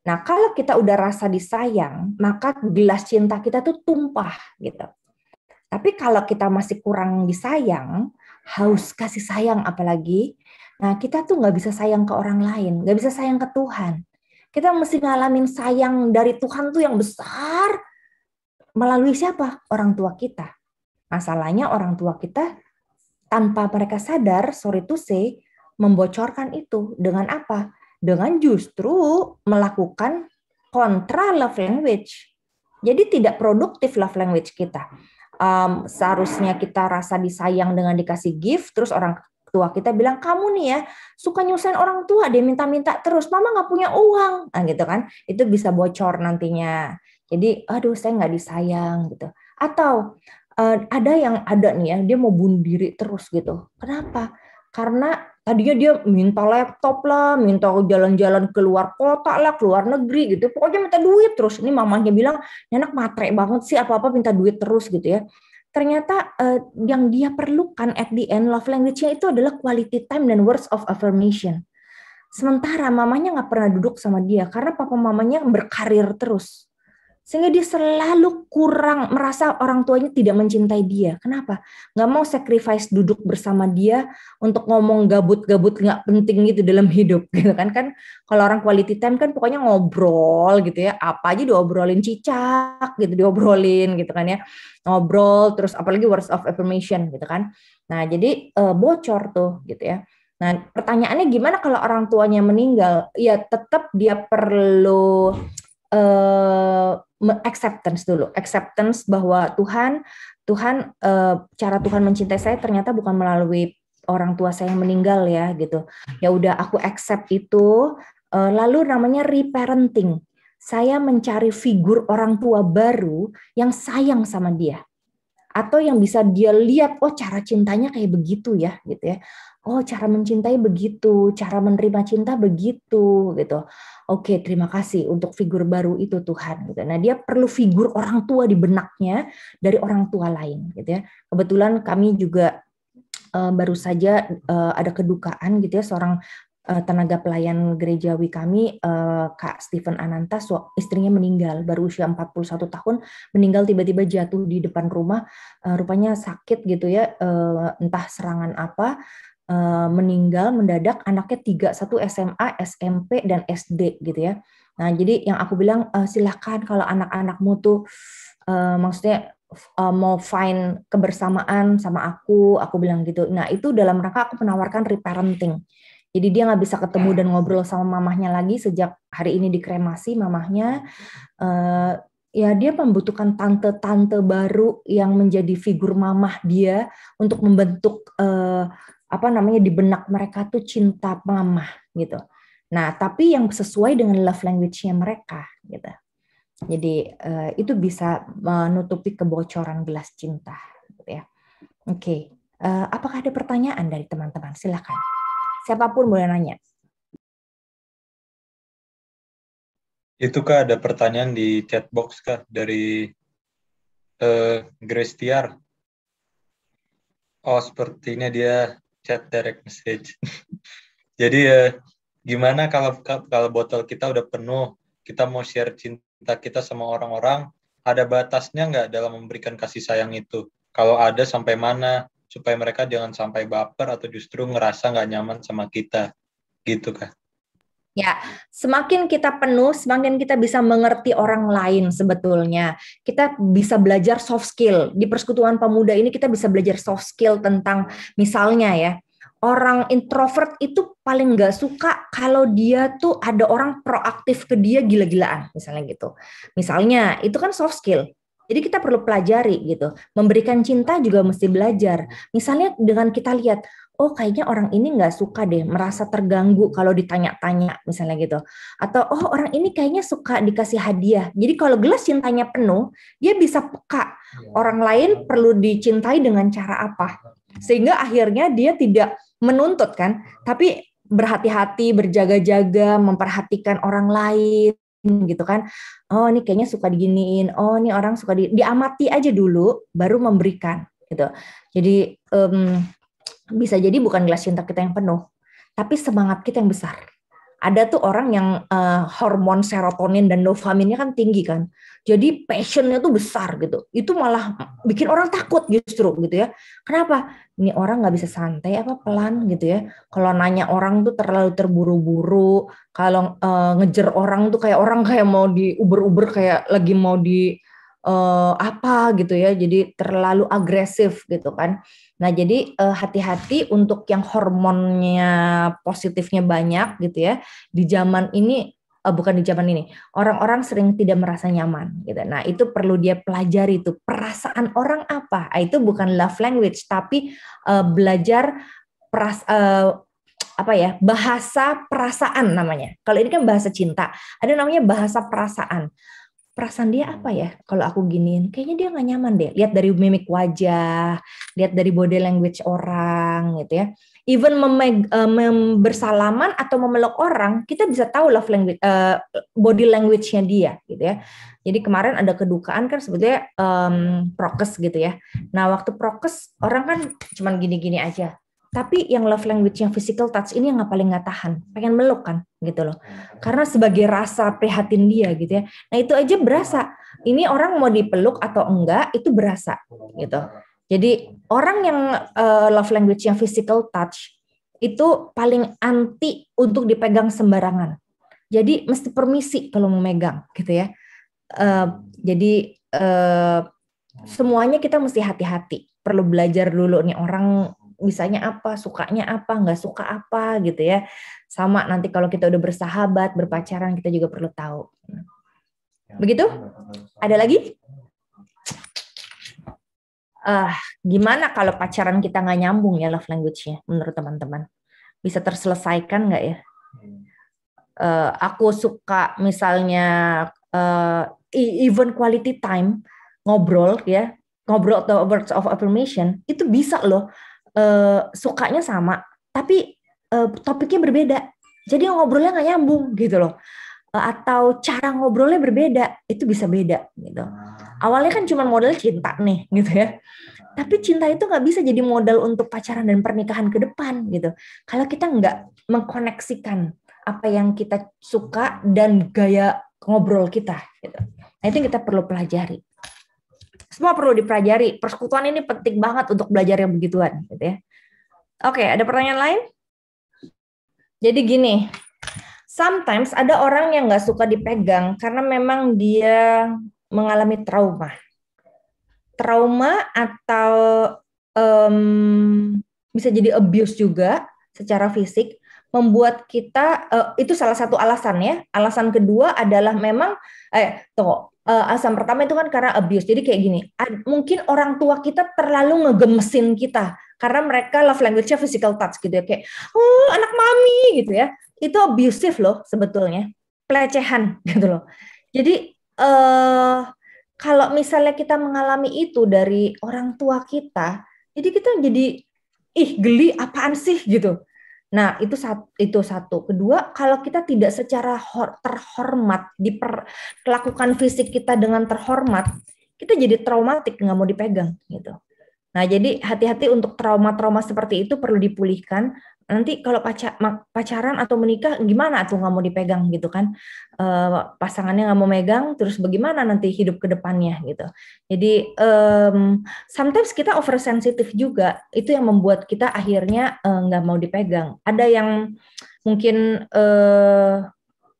Speaker 3: Nah, kalau kita udah rasa disayang, maka gelas cinta kita tuh tumpah gitu. Tapi kalau kita masih kurang disayang, haus kasih sayang apalagi, nah kita tuh nggak bisa sayang ke orang lain, nggak bisa sayang ke Tuhan. Kita mesti ngalamin sayang dari Tuhan tuh yang besar melalui siapa? Orang tua kita. Masalahnya orang tua kita tanpa mereka sadar, sorry to say, membocorkan itu dengan apa? Dengan justru melakukan kontra love language. Jadi tidak produktif love language kita. Seharusnya kita rasa disayang dengan dikasih gift, terus orang tua kita bilang, kamu nih ya suka nyusahin orang tua, dia minta-minta terus, mama nggak punya uang, nah gitu kan, itu bisa bocor nantinya. Jadi, aduh saya nggak disayang gitu. Atau ada yang ada nih ya, dia mau bunuh diri terus gitu. Kenapa? Karena tadinya dia minta laptop lah, minta jalan-jalan keluar kota lah, keluar negeri gitu. Pokoknya minta duit terus. Ini mamanya bilang, ini anak matre banget sih, apa-apa minta duit terus gitu ya. Ternyata yang dia perlukan at the end, love language-nya itu adalah quality time dan words of affirmation. Sementara mamanya nggak pernah duduk sama dia, karena papa mamanya berkarir terus. Sehingga dia selalu kurang, merasa orang tuanya tidak mencintai dia. Kenapa? Nggak mau sacrifice duduk bersama dia untuk ngomong gabut-gabut nggak penting gitu dalam hidup, gitu kan? Kan kalau orang quality time kan pokoknya ngobrol gitu ya, apa aja diobrolin, cicak gitu diobrolin gitu kan ya, ngobrol terus apalagi words of affirmation gitu kan. Nah jadi bocor tuh gitu ya. Nah pertanyaannya gimana kalau orang tuanya meninggal? Ya tetap dia perlu acceptance dulu, acceptance bahwa Tuhan cara Tuhan mencintai saya ternyata bukan melalui orang tua saya yang meninggal ya gitu. Ya udah aku accept itu, lalu namanya reparenting. Saya mencari figur orang tua baru yang sayang sama dia. Atau yang bisa dia lihat, oh cara cintanya kayak begitu ya gitu ya. Oh cara mencintai begitu, cara menerima cinta begitu gitu. Oke, terima kasih untuk figur baru itu Tuhan gitu. Nah, dia perlu figur orang tua di benaknya dari orang tua lain gitu ya. Kebetulan kami juga baru saja ada kedukaan gitu ya, seorang tenaga pelayan gerejawi kami, Kak Stephen Ananta, istrinya meninggal, baru usia 41 tahun, meninggal tiba-tiba jatuh di depan rumah, rupanya sakit gitu ya, entah serangan apa, meninggal mendadak, anaknya 3, 1 SMA, SMP, dan SD gitu ya. Nah jadi yang aku bilang, silakan kalau anak-anakmu tuh maksudnya mau find kebersamaan sama aku bilang gitu. Nah itu dalam rangka aku menawarkan reparenting. Jadi dia nggak bisa ketemu dan ngobrol sama mamahnya lagi sejak hari ini dikremasi mamahnya. Ya dia membutuhkan tante-tante baru yang menjadi figur mamah dia untuk membentuk di benak mereka tuh cinta mamah gitu. Nah tapi yang sesuai dengan love language-nya mereka gitu. Jadi itu bisa menutupi kebocoran gelas cinta gitu ya. Oke. Apakah ada pertanyaan dari teman-teman? Silakan. Siapapun boleh nanya.
Speaker 2: Itu Kak ada pertanyaan di chat box Kak dari Grace Tiar. Oh sepertinya dia chat direct message. Jadi gimana kalau botol kita udah penuh, kita mau share cinta kita sama orang-orang, ada batasnya nggak dalam memberikan kasih sayang itu? Kalau ada, sampai mana? Supaya mereka jangan sampai baper atau justru ngerasa nggak nyaman sama kita. Gitu, Kak.
Speaker 3: Ya, semakin kita penuh, semakin kita bisa mengerti orang lain sebetulnya. Kita bisa belajar soft skill. Di Persekutuan Pemuda ini kita bisa belajar soft skill tentang, misalnya ya, orang introvert itu paling nggak suka kalau dia tuh ada orang proaktif ke dia gila-gilaan, misalnya gitu. Misalnya, itu kan soft skill. Jadi kita perlu pelajari gitu. Memberikan cinta juga mesti belajar. Misalnya dengan kita lihat, oh kayaknya orang ini nggak suka deh, merasa terganggu kalau ditanya-tanya misalnya gitu. Atau oh orang ini kayaknya suka dikasih hadiah. Jadi kalau gelas cintanya penuh, dia bisa peka orang lain perlu dicintai dengan cara apa. Sehingga akhirnya dia tidak menuntut kan, tapi berhati-hati, berjaga-jaga, memperhatikan orang lain gitu kan. Oh ini kayaknya suka diginiin, oh ini orang suka diamati aja dulu baru memberikan gitu. Jadi bisa jadi bukan gelas cinta kita yang penuh, tapi semangat kita yang besar. Ada tuh orang yang hormon serotonin dan dopaminnya kan tinggi kan. Jadi passionnya tuh besar gitu. Itu malah bikin orang takut justru gitu ya. Kenapa? Ini orang nggak bisa santai apa pelan gitu ya. Kalau nanya orang tuh terlalu terburu-buru. Kalau ngejar orang tuh kayak orang kayak mau diuber-uber, kayak lagi mau di apa gitu ya. Jadi terlalu agresif gitu kan. Nah, jadi hati-hati untuk yang hormonnya positifnya banyak gitu ya. Di zaman ini, bukan di zaman ini, orang-orang sering tidak merasa nyaman gitu. Nah, itu perlu dia pelajari tuh, perasaan orang apa. Itu bukan love language, tapi belajar bahasa perasaan namanya. Kalau ini kan bahasa cinta, ada namanya bahasa perasaan. Perasaan dia apa ya kalau aku giniin? Kayaknya dia nggak nyaman deh. Lihat dari mimik wajah, lihat dari body language orang gitu ya. Even bersalaman atau memeluk orang, kita bisa tahu love language, body language-nya dia gitu ya. Jadi kemarin ada kedukaan kan sebetulnya prokes gitu ya. Nah waktu prokes orang kan cuman gini-gini aja. Tapi yang love language, yang physical touch ini yang paling nggak tahan, pengen meluk kan, gitu loh. Karena sebagai rasa prihatin dia, gitu ya. Nah itu aja berasa. Ini orang mau dipeluk atau enggak, itu berasa, gitu. Jadi orang yang love language, yang physical touch, itu paling anti untuk dipegang sembarangan. Jadi mesti permisi kalau mau megang, gitu ya. Jadi semuanya kita mesti hati-hati. Perlu belajar dulu nih orang bisanya apa, sukanya apa, nggak suka apa gitu ya. Sama nanti kalau kita udah bersahabat, berpacaran, kita juga perlu tahu. Begitu? Ada lagi? Gimana kalau pacaran kita nggak nyambung ya love language-nya menurut teman-teman? Bisa terselesaikan nggak ya? Aku suka misalnya even quality time, ngobrol ya, ngobrol atau words of affirmation, itu bisa loh. Sukanya sama, tapi topiknya berbeda. Jadi ngobrolnya nggak nyambung gitu loh. Atau cara ngobrolnya berbeda, itu bisa beda gitu. Awalnya kan cuma modal cinta nih gitu ya. Tapi cinta itu nggak bisa jadi modal untuk pacaran dan pernikahan ke depan gitu. Kalau kita nggak mengkoneksikan apa yang kita suka dan gaya ngobrol kita gitu. Nah itu yang kita perlu pelajari. Semua perlu dipelajari. Persekutuan ini penting banget untuk belajar yang begituan, gitu ya. Oke, ada pertanyaan lain? Jadi gini, sometimes ada orang yang nggak suka dipegang karena memang dia mengalami trauma. Trauma atau bisa jadi abuse juga secara fisik, membuat kita, itu salah satu alasan ya. Alasan kedua adalah memang, alasan pertama itu kan karena abuse. Jadi kayak gini, mungkin orang tua kita terlalu ngegemesin kita karena mereka love language-nya physical touch gitu ya, kayak anak mami gitu ya. Itu abusive loh sebetulnya, pelecehan gitu loh. Jadi kalau misalnya kita mengalami itu dari orang tua kita, jadi kita jadi geli apaan sih gitu. Nah, itu satu. Kedua, kalau kita tidak secara terhormat, diperlakukan fisik kita dengan terhormat, kita jadi traumatik, nggak mau dipegang gitu. Nah, jadi hati-hati untuk trauma-trauma seperti itu perlu dipulihkan. nanti kalau pacaran atau menikah gimana tuh nggak mau dipegang gitu kan, pasangannya nggak mau megang, terus bagaimana nanti hidup ke depannya gitu. Jadi sometimes kita oversensitif juga, itu yang membuat kita akhirnya nggak mau dipegang. Ada yang mungkin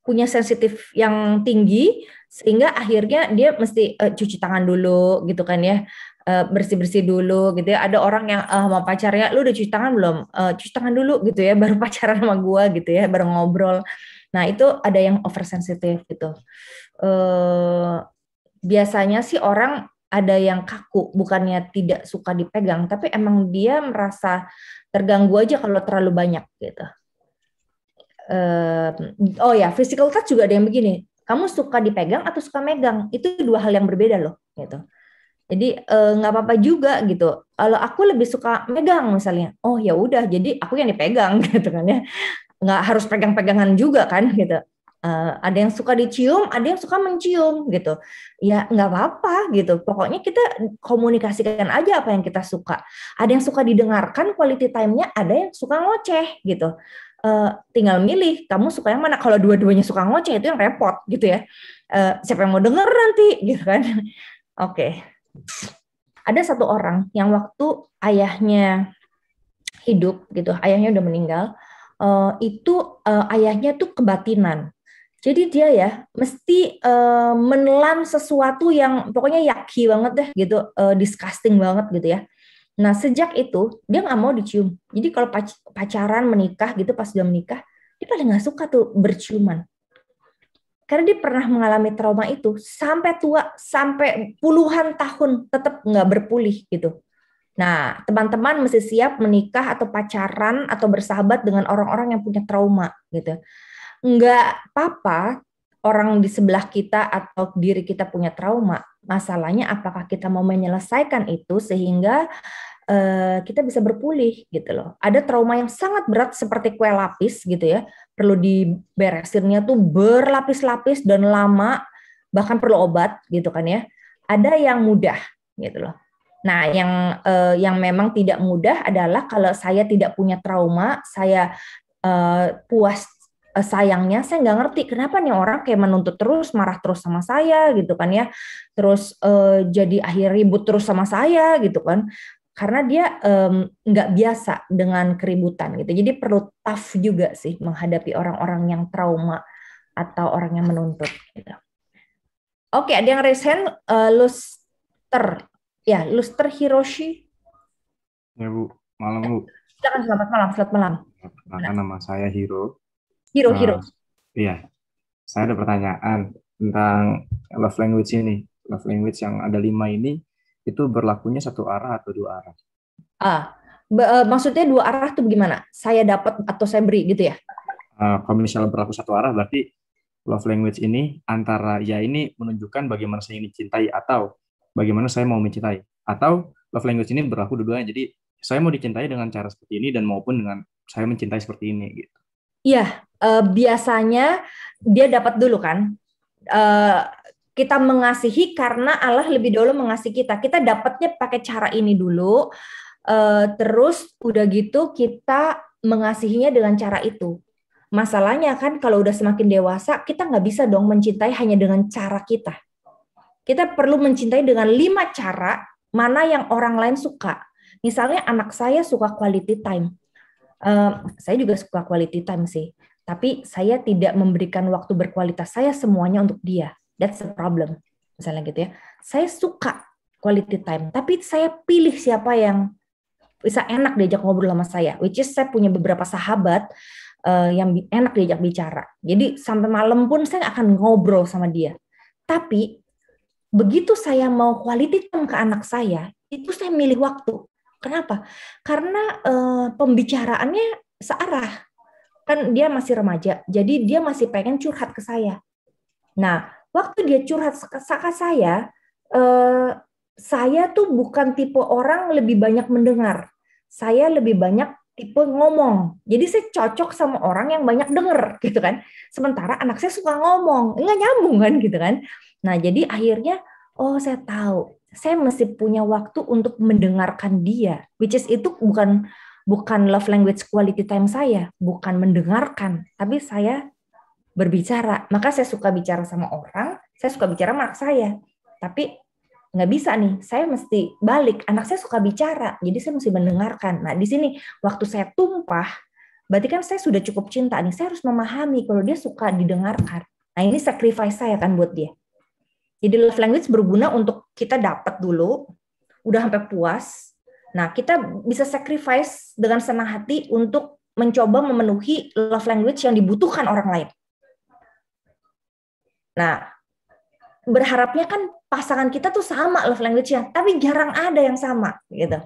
Speaker 3: punya sensitif yang tinggi sehingga akhirnya dia mesti cuci tangan dulu gitu kan ya, bersih-bersih dulu gitu ya. Ada orang yang mau pacarnya, lu udah cuci tangan belum? Cuci tangan dulu gitu ya, baru pacaran sama gua gitu ya, baru ngobrol. Nah itu ada yang oversensitif gitu. Biasanya sih orang ada yang kaku, bukannya tidak suka dipegang, tapi emang dia merasa terganggu aja kalau terlalu banyak gitu. Oh ya, physical touch juga ada yang begini. Kamu suka dipegang atau suka megang? Itu dua hal yang berbeda loh, gitu. Jadi nggak apa-apa juga gitu. Kalau aku lebih suka megang misalnya, oh ya udah, jadi aku yang dipegang gitu kan ya. Nggak harus pegang-pegangan juga kan gitu. Ada yang suka dicium, ada yang suka mencium gitu. Ya nggak apa-apa gitu. Pokoknya kita komunikasikan aja apa yang kita suka. Ada yang suka didengarkan quality time-nya, ada yang suka ngoceh gitu. Tinggal milih kamu suka yang mana. Kalau dua-duanya suka ngoceh itu yang repot gitu ya. Siapa yang mau denger nanti gitu kan. Oke. Ada satu orang yang waktu ayahnya hidup gitu, ayahnya udah meninggal, itu ayahnya tuh kebatinan. Jadi dia ya mesti menelan sesuatu yang pokoknya yucky banget deh gitu, disgusting banget gitu ya. Nah, sejak itu dia nggak mau dicium. Jadi kalau pacaran, menikah gitu, pas dia menikah, dia paling nggak suka tuh berciuman. Karena dia pernah mengalami trauma itu sampai tua, sampai puluhan tahun tetap nggak berpulih gitu. Nah, teman-teman mesti siap menikah atau pacaran atau bersahabat dengan orang-orang yang punya trauma gitu. Nggak apa-apa orang di sebelah kita atau diri kita punya trauma. Masalahnya apakah kita mau menyelesaikan itu sehingga kita bisa berpulih gitu loh. Ada trauma yang sangat berat seperti kue lapis gitu ya, perlu diberesinnya tuh berlapis-lapis dan lama, bahkan perlu obat gitu kan ya. Ada yang mudah gitu loh. Nah, yang memang tidak mudah adalah kalau saya tidak punya trauma, saya puas sayangnya, saya nggak ngerti kenapa nih orang kayak menuntut terus, marah terus sama saya gitu kan ya, terus jadi akhir ribut terus sama saya gitu kan. Karena dia nggak biasa dengan keributan gitu. Jadi perlu tough juga sih menghadapi orang-orang yang trauma atau orang yang menuntut. Gitu. Oke, ada yang raise hand, Luster. Ya, Luster Hiroshi.
Speaker 5: Ya Bu, malam Bu.
Speaker 3: Silakan, selamat malam, selamat malam.
Speaker 5: Nama saya Hiro.
Speaker 3: Hiro.
Speaker 5: Iya, saya ada pertanyaan tentang love language ini. Love language yang ada 5 ini, itu berlakunya satu arah atau dua arah?
Speaker 3: Maksudnya dua arah tuh gimana? Saya dapat atau saya beri gitu ya?
Speaker 5: Kalau misalnya berlaku satu arah, berarti love language ini antara ya ini menunjukkan bagaimana saya ingin dicintai atau bagaimana saya mau mencintai. Atau love language ini berlaku dua-duanya. Jadi saya mau dicintai dengan cara seperti ini dan maupun dengan saya mencintai seperti ini gitu.
Speaker 3: Iya, biasanya dia dapat dulu kan. Kita mengasihi karena Allah lebih dulu mengasihi kita. Kita dapatnya pakai cara ini dulu, terus udah gitu kita mengasihinya dengan cara itu. Masalahnya kan kalau udah semakin dewasa, kita nggak bisa dong mencintai hanya dengan cara kita. Kita perlu mencintai dengan 5 cara mana yang orang lain suka. Misalnya anak saya suka quality time. Saya juga suka quality time sih. Tapi saya tidak memberikan waktu berkualitas saya semuanya untuk dia. That's the problem. Misalnya gitu ya. Saya suka quality time, tapi saya pilih siapa yang bisa enak diajak ngobrol sama saya. Which is saya punya beberapa sahabat yang enak diajak bicara. Jadi sampai malam pun saya akan ngobrol sama dia. Tapi begitu saya mau quality time ke anak saya, itu saya milih waktu. Kenapa? Karena pembicaraannya searah. Kan dia masih remaja, jadi dia masih pengen curhat ke saya. Nah, waktu dia curhat ke saya tuh bukan tipe orang lebih banyak mendengar. Saya lebih banyak tipe ngomong. Jadi saya cocok sama orang yang banyak denger gitu kan. Sementara anak saya suka ngomong, nggak nyambung kan gitu kan. Nah, jadi akhirnya saya tahu saya mesti punya waktu untuk mendengarkan dia, which is itu bukan bukan love language quality time saya, bukan mendengarkan, tapi saya berbicara. Maka saya suka bicara sama orang, saya suka bicara sama anak saya. Tapi nggak bisa nih, saya mesti balik. Anak saya suka bicara, jadi saya mesti mendengarkan. Nah, di sini waktu saya tumpah, berarti kan saya sudah cukup cinta nih. Saya harus memahami kalau dia suka didengarkan. Nah, ini sacrifice saya kan buat dia. Jadi love language berguna untuk kita dapat dulu, udah sampai puas. Nah, kita bisa sacrifice dengan senang hati untuk mencoba memenuhi love language yang dibutuhkan orang lain. Nah, berharapnya kan pasangan kita tuh sama love language-nya, tapi jarang ada yang sama gitu.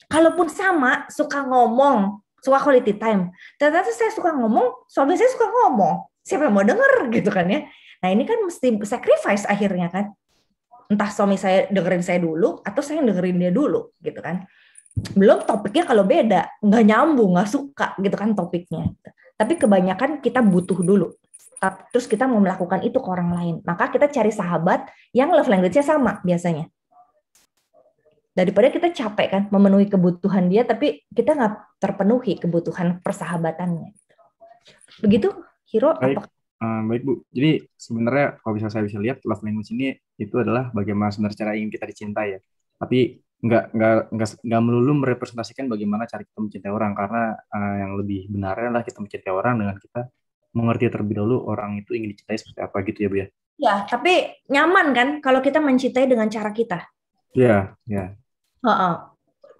Speaker 3: Kalaupun sama, suka ngomong, suka quality time. Ternyata saya suka ngomong, suami saya suka ngomong. Siapa yang mau denger gitu kan ya. Nah, ini kan mesti sacrifice akhirnya kan. Entah suami saya dengerin saya dulu atau saya dengerin dia dulu gitu kan. Belum topiknya kalau beda, nggak nyambung, nggak suka gitu kan topiknya. Tapi kebanyakan kita butuh dulu. Terus kita mau melakukan itu ke orang lain. Maka kita cari sahabat yang love language-nya sama biasanya. Daripada kita capek kan memenuhi kebutuhan dia, tapi kita nggak terpenuhi kebutuhan persahabatannya. Begitu, Hiro?
Speaker 5: Baik, baik Bu. Jadi sebenarnya kalau bisa saya bisa lihat love language ini itu adalah bagaimana sebenarnya cara ingin kita dicintai ya. Tapi nggak melulu merepresentasikan bagaimana cara kita mencintai orang, karena yang lebih benarnya adalah kita mencintai orang dengan kita mengerti terlebih dahulu orang itu ingin dicintai seperti apa gitu ya Bu ya.
Speaker 3: Ya, tapi nyaman kan kalau kita mencintai dengan cara kita.
Speaker 5: Iya, ya.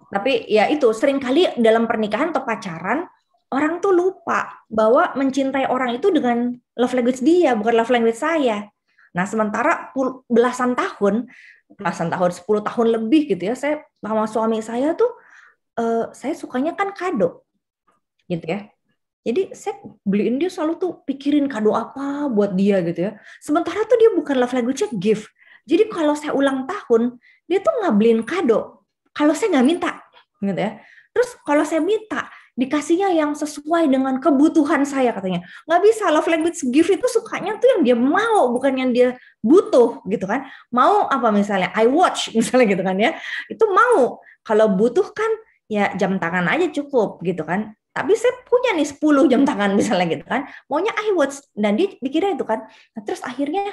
Speaker 3: Tapi ya itu seringkali dalam pernikahan atau pacaran orang tuh lupa bahwa mencintai orang itu dengan love language dia, bukan love language saya. Nah, sementara belasan tahun, 10 tahun lebih gitu ya, saya sama suami saya tuh saya sukanya kan kado. Gitu ya. Jadi saya beliin dia selalu tuh pikirin kado apa buat dia gitu ya. Sementara tuh dia bukan love language-nya gift. Jadi kalau saya ulang tahun, dia tuh nggak beliin kado. Kalau saya nggak minta, gitu ya. Terus kalau saya minta, dikasihnya yang sesuai dengan kebutuhan saya katanya. Nggak bisa, love language gift itu sukanya tuh yang dia mau, bukan yang dia butuh gitu kan. Mau apa misalnya, I watch misalnya gitu kan ya. Itu mau. Kalau butuh kan ya jam tangan aja cukup gitu kan. Tapi saya punya nih 10 jam tangan misalnya gitu kan. Maunya iWatch. Dan dia pikirnya itu kan. Nah, terus akhirnya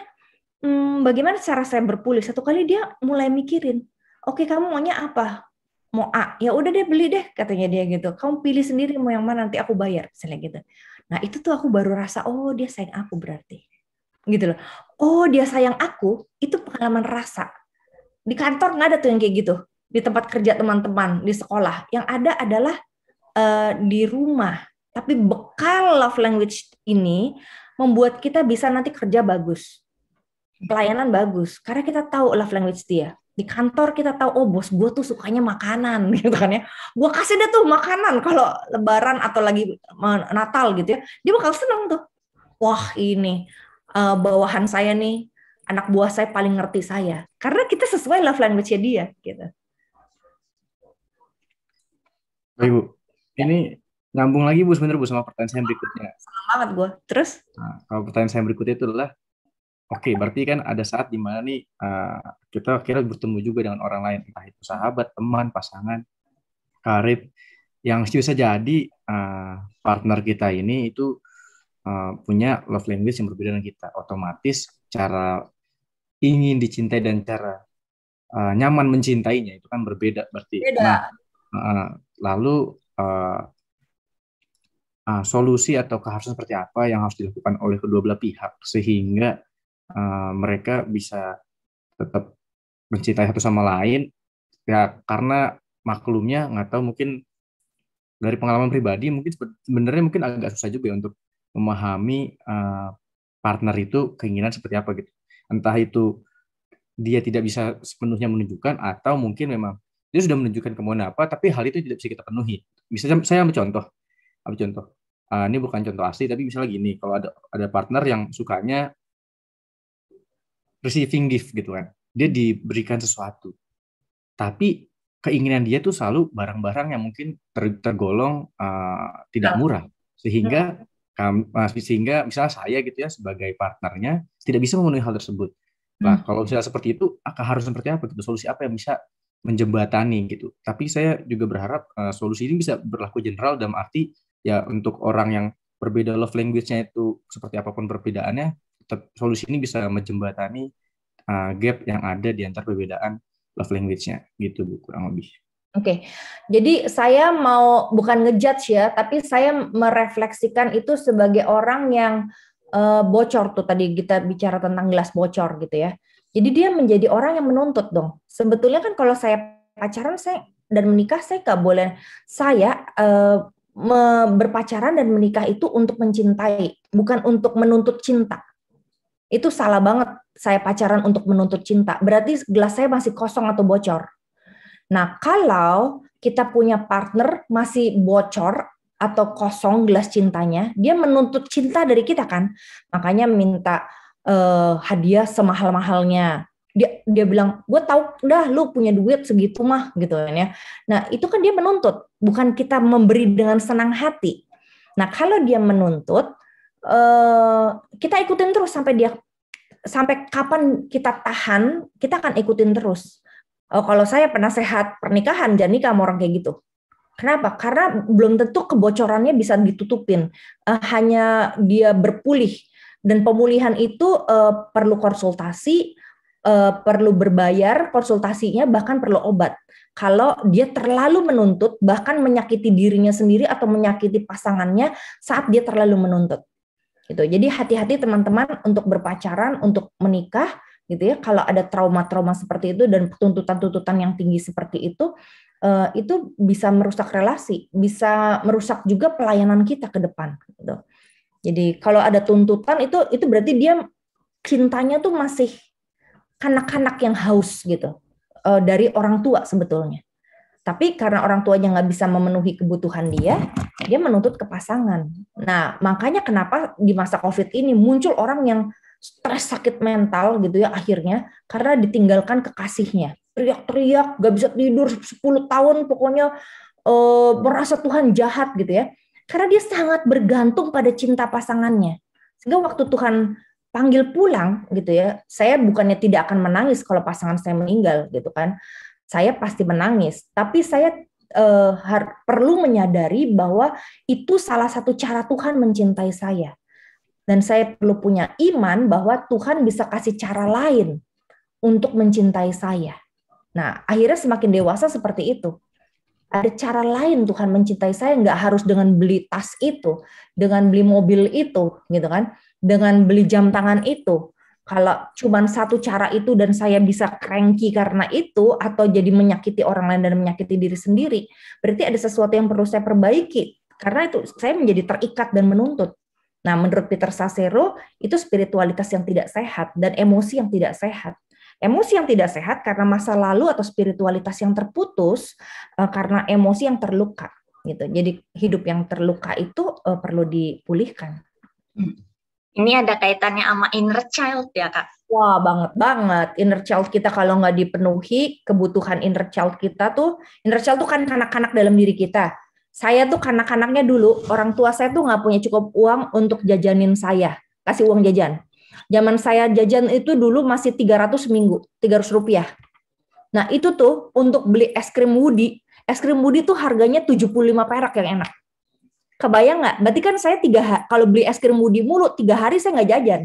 Speaker 3: bagaimana cara saya berpulih? Satu kali dia mulai mikirin. Oke, kamu maunya apa? Mau A. Ya udah deh beli deh katanya dia gitu. Kamu pilih sendiri mau yang mana nanti aku bayar. Misalnya gitu. Nah itu tuh aku baru rasa, oh dia sayang aku berarti. Gitu loh. Oh dia sayang aku, itu pengalaman rasa. Di kantor nggak ada tuh yang kayak gitu. Di tempat kerja teman-teman, di sekolah. Yang ada adalah di rumah, tapi bekal love language ini membuat kita bisa nanti kerja bagus, pelayanan bagus, karena kita tahu love language dia. Di kantor kita tahu, oh bos gue tuh sukanya makanan, gitu kan ya. Gue kasih dia tuh makanan kalau Lebaran atau lagi Natal gitu ya, dia bakal seneng tuh. Wah ini bawahan saya nih, anak buah saya paling ngerti saya, karena kita sesuai love language-nya dia, gitu.
Speaker 5: Baik Bu. Ini nyambung lagi Bu sebenarnya Bu sama pertanyaan saya berikutnya.
Speaker 3: Senang banget gue. Terus?
Speaker 5: Nah, kalau pertanyaan saya berikutnya itu adalah, oke, berarti kan ada saat di mana nih kita kira bertemu juga dengan orang lain, entah itu sahabat, teman, pasangan, karib, yang bisa jadi partner kita ini itu punya love language yang berbeda dengan kita. Otomatis cara ingin dicintai dan cara nyaman mencintainya itu kan berbeda berarti.
Speaker 3: Beda.
Speaker 5: Nah, lalu solusi atau keharusan seperti apa yang harus dilakukan oleh kedua belah pihak sehingga mereka bisa tetap mencintai satu sama lain ya, karena maklumnya nggak tahu, mungkin dari pengalaman pribadi mungkin sebenarnya mungkin agak susah juga ya untuk memahami partner itu keinginan seperti apa gitu, entah itu dia tidak bisa sepenuhnya menunjukkan atau mungkin memang dia sudah menunjukkan kemauan apa, tapi hal itu tidak bisa kita penuhi. Misalnya saya ambil contoh. Ini bukan contoh asli, tapi misalnya gini, kalau ada partner yang sukanya receiving gift gitu kan, dia diberikan sesuatu, tapi keinginan dia tuh selalu barang-barang yang mungkin tergolong tidak murah, sehingga misalnya saya gitu ya sebagai partnernya tidak bisa memenuhi hal tersebut. Nah, kalau misalnya seperti itu, harus seperti apa? Gitu, solusi apa yang bisa menjembatani gitu. Tapi saya juga berharap solusi ini bisa berlaku general dalam arti ya untuk orang yang berbeda love language-nya itu seperti apapun perbedaannya, solusi ini bisa menjembatani gap yang ada di antara perbedaan love language-nya gitu Bu, kurang lebih.
Speaker 3: Oke, jadi saya mau bukan ngejudge ya, tapi saya merefleksikan itu sebagai orang yang bocor tuh tadi kita bicara tentang gelas bocor gitu ya. Jadi dia menjadi orang yang menuntut dong. Sebetulnya kan kalau saya pacaran dan menikah saya nggak boleh. Saya berpacaran dan menikah itu untuk mencintai, bukan untuk menuntut cinta. Itu salah banget. Saya pacaran untuk menuntut cinta. Berarti gelas saya masih kosong atau bocor. Nah, kalau kita punya partner masih bocor atau kosong gelas cintanya, dia menuntut cinta dari kita kan. Makanya minta hadiah semahal-mahalnya. Dia bilang, gue tahu udah lu punya duit segitu mah gitu kan ya. Nah, itu kan dia menuntut, bukan kita memberi dengan senang hati. Nah, kalau dia menuntut, kita ikutin terus sampai kapan kita tahan, kita akan ikutin terus. Kalau saya penasehat pernikahan, jangan nikah sama orang kayak gitu. Kenapa? Karena belum tentu kebocorannya bisa ditutupin. Hanya dia berpulih. Dan pemulihan itu perlu konsultasi, perlu berbayar konsultasinya, bahkan perlu obat. Kalau dia terlalu menuntut, bahkan menyakiti dirinya sendiri atau menyakiti pasangannya saat dia terlalu menuntut. Gitu. Jadi hati-hati teman-teman untuk berpacaran, untuk menikah, gitu ya. Kalau ada trauma-trauma seperti itu dan tuntutan-tuntutan yang tinggi seperti itu bisa merusak relasi, bisa merusak juga pelayanan kita ke depan. Gitu. Jadi kalau ada tuntutan itu berarti dia cintanya tuh masih kanak-kanak yang haus gitu dari orang tua sebetulnya. Tapi karena orang tuanya nggak bisa memenuhi kebutuhan dia menuntut ke pasangan. Nah makanya kenapa di masa COVID ini muncul orang yang stres sakit mental gitu ya akhirnya karena ditinggalkan kekasihnya. Teriak-teriak, nggak bisa tidur 10 tahun pokoknya merasa Tuhan jahat gitu ya. Karena dia sangat bergantung pada cinta pasangannya. Sehingga waktu Tuhan panggil pulang gitu ya, saya bukannya tidak akan menangis kalau pasangan saya meninggal gitu kan. Saya pasti menangis, tapi saya perlu menyadari bahwa itu salah satu cara Tuhan mencintai saya. Dan saya perlu punya iman bahwa Tuhan bisa kasih cara lain untuk mencintai saya. Nah, akhirnya semakin dewasa seperti itu. Ada cara lain Tuhan mencintai saya, nggak harus dengan beli tas itu, dengan beli mobil itu, gitu kan, dengan beli jam tangan itu. Kalau cuma satu cara itu dan saya bisa cranky karena itu, atau jadi menyakiti orang lain dan menyakiti diri sendiri, berarti ada sesuatu yang perlu saya perbaiki. Karena itu saya menjadi terikat dan menuntut. Nah, menurut Peter Sasero, itu spiritualitas yang tidak sehat dan emosi yang tidak sehat. Emosi yang tidak sehat karena masa lalu atau spiritualitas yang terputus karena emosi yang terluka gitu. Jadi hidup yang terluka itu perlu dipulihkan.
Speaker 1: Ini ada kaitannya sama inner child ya Kak?
Speaker 3: Wah banget banget. Inner child kita kalau nggak dipenuhi, kebutuhan inner child tuh kan kanak-kanak dalam diri kita. Saya tuh kanak-kanaknya dulu, orang tua saya tuh nggak punya cukup uang untuk jajanin saya, kasih uang jajan. Zaman saya jajan itu dulu masih 300 seminggu, 300 rupiah. Nah itu tuh untuk beli es krim Woody tuh harganya 75 perak yang enak. Kebayang nggak? Berarti kan saya kalau beli es krim Woody mulu, 3 hari saya nggak jajan.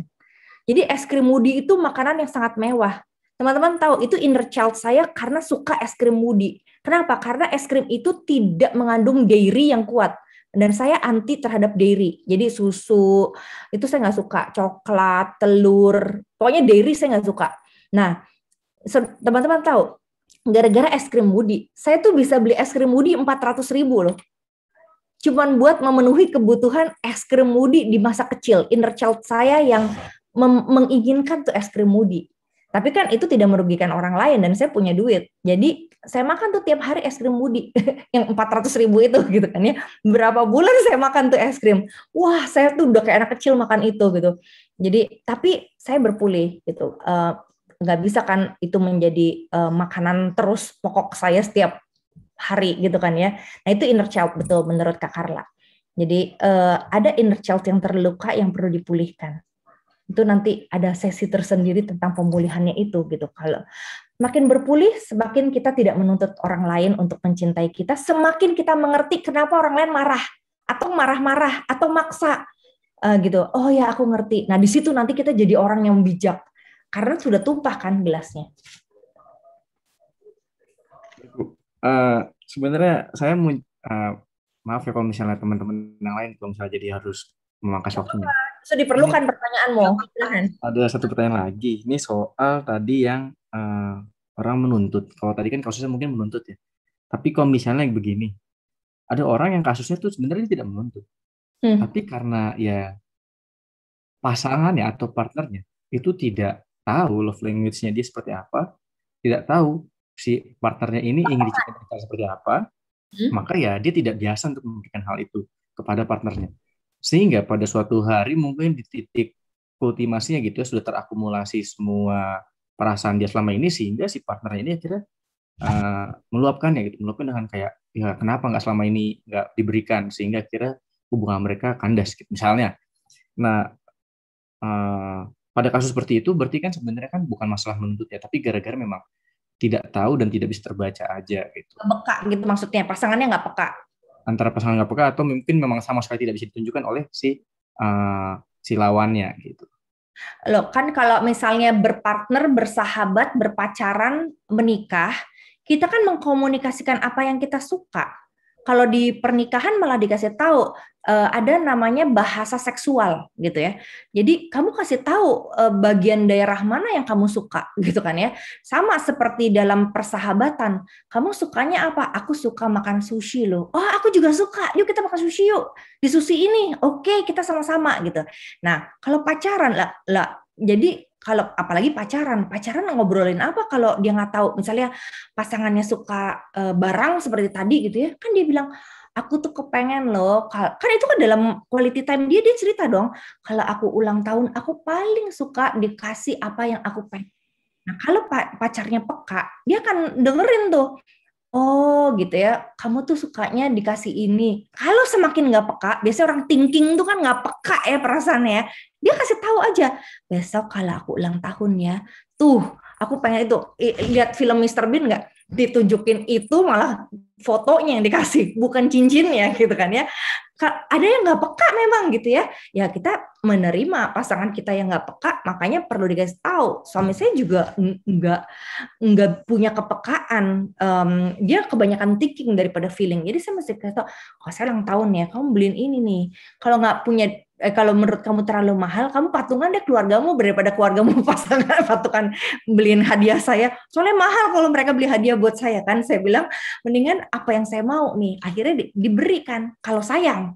Speaker 3: Jadi es krim Woody itu makanan yang sangat mewah. Teman-teman tahu, itu inner child saya karena suka es krim Woody. Kenapa? Karena es krim itu tidak mengandung dairy yang kuat. Dan saya anti terhadap dairy. Jadi susu, itu saya nggak suka. Coklat, telur, pokoknya dairy saya nggak suka. Nah, teman-teman tahu, gara-gara es krim Woody, saya tuh bisa beli es krim Woody 400.000 loh. Cuman buat memenuhi kebutuhan es krim Woody di masa kecil. Inner child saya yang menginginkan tuh es krim Woody. Tapi kan itu tidak merugikan orang lain dan saya punya duit. Jadi saya makan tuh tiap hari es krim Woody yang 400.000 itu gitu kan ya. Berapa bulan saya makan tuh es krim. Wah, saya tuh udah kayak anak kecil makan itu gitu. Jadi tapi saya berpulih gitu. Nggak bisa kan itu menjadi makanan terus pokok saya setiap hari gitu kan ya. Nah itu inner child betul menurut Kak Carla. Jadi ada inner child yang terluka yang perlu dipulihkan. Itu nanti ada sesi tersendiri tentang pemulihannya itu gitu. Kalau makin berpulih, semakin kita tidak menuntut orang lain untuk mencintai kita, semakin kita mengerti kenapa orang lain marah atau marah-marah atau maksa gitu. Oh ya, aku ngerti. Nah, di situ nanti kita jadi orang yang bijak karena sudah tumpah kan gelasnya.
Speaker 5: Sebenarnya saya maaf ya kalau misalnya teman-teman yang lain kalau misalnya jadi harus memangkas waktunya.
Speaker 3: Itu diperlukan pertanyaanmu.
Speaker 5: Ada satu pertanyaan lagi. Ini soal tadi yang orang menuntut. Kalau tadi kan kasusnya mungkin menuntut ya. Tapi kalau misalnya begini, ada orang yang kasusnya tuh sebenarnya tidak menuntut. Tapi karena ya pasangannya atau partnernya itu tidak tahu love language-nya dia seperti apa, tidak tahu si partnernya ini ingin dicintai seperti apa, maka ya dia tidak biasa untuk memberikan hal itu kepada partnernya. Sehingga pada suatu hari mungkin di titik ultimasinya gitu ya, sudah terakumulasi semua perasaan dia selama ini, sehingga si partnernya ini akhirnya meluapkannya gitu, meluapkan dengan kayak ya kenapa nggak selama ini nggak diberikan, sehingga akhirnya hubungan mereka kandas gitu misalnya. Nah, pada kasus seperti itu berarti kan sebenarnya kan bukan masalah menuntut ya, tapi gara-gara memang tidak tahu dan tidak bisa terbaca aja gitu.
Speaker 3: Peka gitu maksudnya, pasangannya nggak peka.
Speaker 5: Antara pasangan nggak peka atau mungkin memang sama sekali tidak bisa ditunjukkan oleh si lawannya gitu.
Speaker 3: Loh, kan kalau misalnya berpartner, bersahabat, berpacaran, menikah, kita kan mengkomunikasikan apa yang kita suka. Kalau di pernikahan malah dikasih tahu ada namanya bahasa seksual gitu ya. Jadi kamu kasih tahu bagian daerah mana yang kamu suka gitu kan ya. Sama seperti dalam persahabatan. Kamu sukanya apa? Aku suka makan sushi loh. Oh, aku juga suka. Yuk kita makan sushi yuk. Di sushi ini. Oke, kita sama-sama gitu. Nah, kalau pacaran lah jadi kalau apalagi pacaran ngobrolin apa kalau dia nggak tahu, misalnya pasangannya suka barang seperti tadi gitu ya, kan dia bilang aku tuh kepengen loh, kan itu kan dalam quality time dia cerita dong, kalau aku ulang tahun aku paling suka dikasih apa yang aku pengen. Nah kalau pacarnya peka, dia akan dengerin tuh. Oh gitu ya, kamu tuh sukanya dikasih ini. Kalau semakin nggak peka, biasanya orang thinking tuh kan nggak peka ya perasaannya. Dia kasih tahu aja, besok kalau aku ulang tahun ya, tuh aku pengen itu. Lihat film Mr. Bean nggak? Ditunjukin itu malah fotonya yang dikasih, bukan cincinnya gitu kan ya. Ada yang nggak peka memang gitu ya. Ya kita menerima pasangan kita yang nggak peka, makanya perlu dikasih tahu. Suami saya juga nggak punya kepekaan. Dia kebanyakan thinking daripada feeling. Jadi saya mesti kasih tahu, oh saya ulang tahun ya, kamu beliin ini nih. Kalau nggak punya kalau menurut kamu terlalu mahal, kamu patungan deh keluargamu daripada keluargamu pasangan patungan beliin hadiah saya. Soalnya mahal kalau mereka beli hadiah buat saya kan. Saya bilang mendingan apa yang saya mau nih akhirnya diberikan. Kalau sayang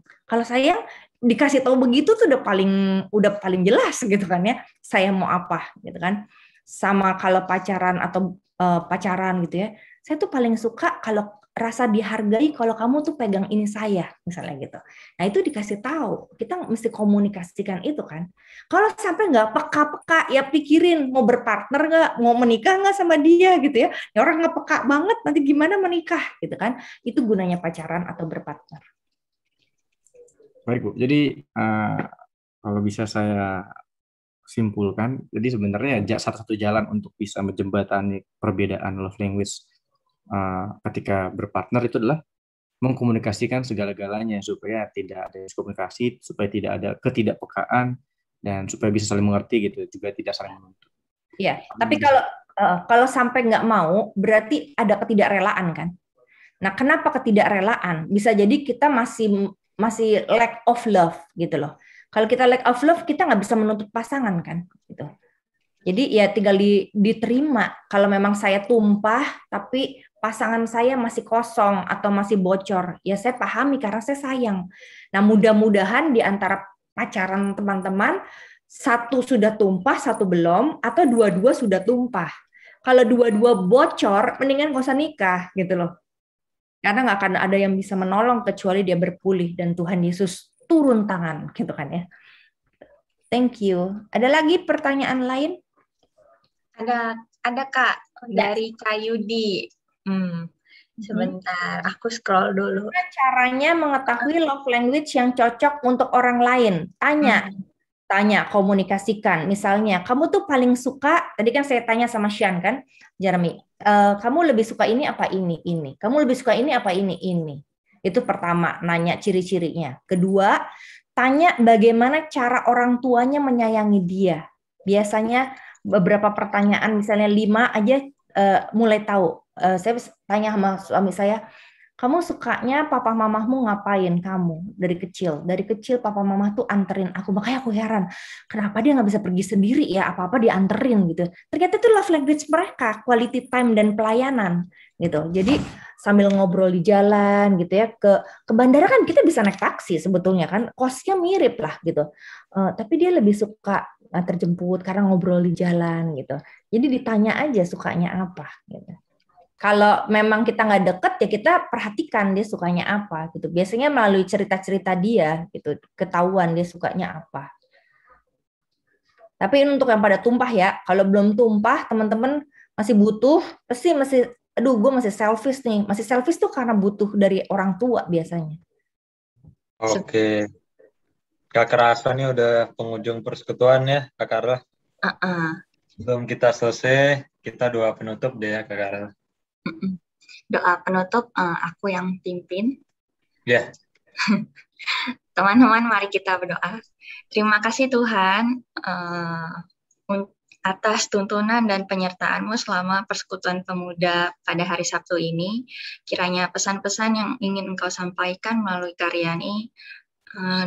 Speaker 3: dikasih tahu begitu tuh udah paling jelas gitu kan ya. Saya mau apa gitu kan. Sama kalau pacaran atau pacaran gitu ya. Saya tuh paling suka kalau rasa dihargai kalau kamu tuh pegang ini saya, misalnya gitu. Nah itu dikasih tahu, kita mesti komunikasikan itu kan. Kalau sampai nggak peka-peka, ya pikirin mau berpartner nggak, mau menikah nggak sama dia gitu ya. Ya orang nggak peka banget, nanti gimana menikah gitu kan. Itu gunanya pacaran atau berpartner.
Speaker 5: Baik Bu, jadi kalau bisa saya simpulkan, jadi sebenarnya satu-satu jalan untuk bisa menjembatani perbedaan love language ketika berpartner itu adalah mengkomunikasikan segala-galanya supaya tidak ada miskomunikasi, supaya tidak ada ketidakpekaan, dan supaya bisa saling mengerti gitu, juga tidak saling menuntut.
Speaker 3: Iya, tapi kalau sampai nggak mau, berarti ada ketidakrelaan kan? Nah, kenapa ketidakrelaan? Bisa jadi kita masih lack of love gitu loh. Kalau kita lack of love, kita nggak bisa menuntut pasangan kan? Gitu. Jadi ya tinggal diterima. Kalau memang saya tumpah, tapi pasangan saya masih kosong atau masih bocor, ya saya pahami karena saya sayang. Nah mudah-mudahan di antara pacaran teman-teman, satu sudah tumpah, satu belum, atau dua-dua sudah tumpah. Kalau dua-dua bocor, mendingan nggak usah nikah gitu loh. Karena nggak akan ada yang bisa menolong kecuali dia berpulih dan Tuhan Yesus turun tangan gitu kan ya. Thank you. Ada lagi pertanyaan lain?
Speaker 1: Ada Kak dari Kak Yudi. Sebentar, aku scroll dulu.
Speaker 3: Caranya mengetahui love language yang cocok untuk orang lain. Tanya, tanya, komunikasikan. Misalnya, kamu tuh paling suka, tadi kan saya tanya sama Sian kan, Jeremy, kamu lebih suka ini apa ini? Kamu lebih suka ini apa ini? Itu pertama, nanya ciri-cirinya. Kedua, tanya bagaimana cara orang tuanya menyayangi dia. Biasanya beberapa pertanyaan, misalnya 5 aja mulai tahu. Saya tanya sama suami saya, kamu sukanya papa mamahmu ngapain kamu dari kecil? Dari kecil papa mamah tuh anterin aku. Makanya aku heran, kenapa dia nggak bisa pergi sendiri ya? Apa-apa dianterin gitu. Ternyata itu love language mereka, quality time dan pelayanan gitu. Jadi sambil ngobrol di jalan gitu ya, ke bandara kan kita bisa naik taksi sebetulnya kan, kosnya mirip lah gitu. Tapi dia lebih suka terjemput karena ngobrol di jalan gitu. Jadi ditanya aja sukanya apa gitu. Kalau memang kita nggak deket ya kita perhatikan dia sukanya apa gitu. Biasanya melalui cerita-cerita dia gitu ketahuan dia sukanya apa. Tapi untuk yang pada tumpah ya, kalau belum tumpah teman-teman masih butuh, pasti masih, aduh gue masih selfish nih. Masih selfish tuh karena butuh dari orang tua biasanya.
Speaker 2: Oke. Gak kerasa nih udah penghujung persekutuan ya Kak Carla. Sebelum kita selesai, kita doa penutup deh ya Kak Carla.
Speaker 1: Doa penutup aku yang pimpin.
Speaker 2: Ya.
Speaker 1: Teman-teman, mari kita berdoa. Terima kasih Tuhan atas tuntunan dan penyertaan-Mu selama Persekutuan Pemuda pada hari Sabtu ini. Kiranya pesan-pesan yang ingin Engkau sampaikan melalui Karyani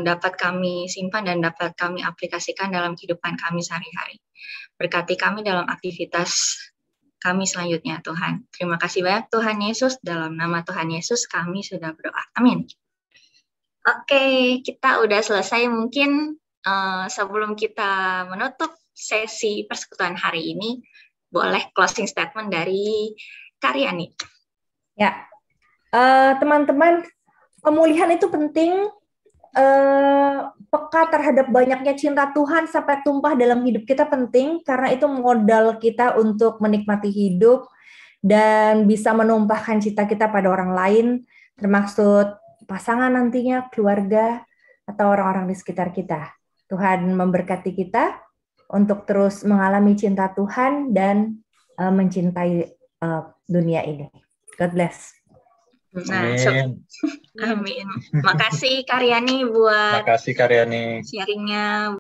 Speaker 1: dapat kami simpan dan dapat kami aplikasikan dalam kehidupan kami sehari-hari. Berkati kami dalam aktivitas kami selanjutnya, Tuhan. Terima kasih banyak Tuhan Yesus. Dalam nama Tuhan Yesus kami sudah berdoa. Amin. Oke, kita udah selesai. Mungkin sebelum kita menutup sesi persekutuan hari ini, boleh closing statement dari Karyani.
Speaker 3: Ya, teman-teman, pemulihan itu penting. Peka terhadap banyaknya cinta Tuhan sampai tumpah dalam hidup kita penting, karena itu modal kita untuk menikmati hidup dan bisa menumpahkan cinta kita pada orang lain, termaksud pasangan nantinya, keluarga, atau orang-orang di sekitar kita. Tuhan memberkati kita untuk terus mengalami cinta Tuhan dan mencintai dunia ini. God bless.
Speaker 1: Nah, amin. Makasih Karyani buat
Speaker 2: sharingnya.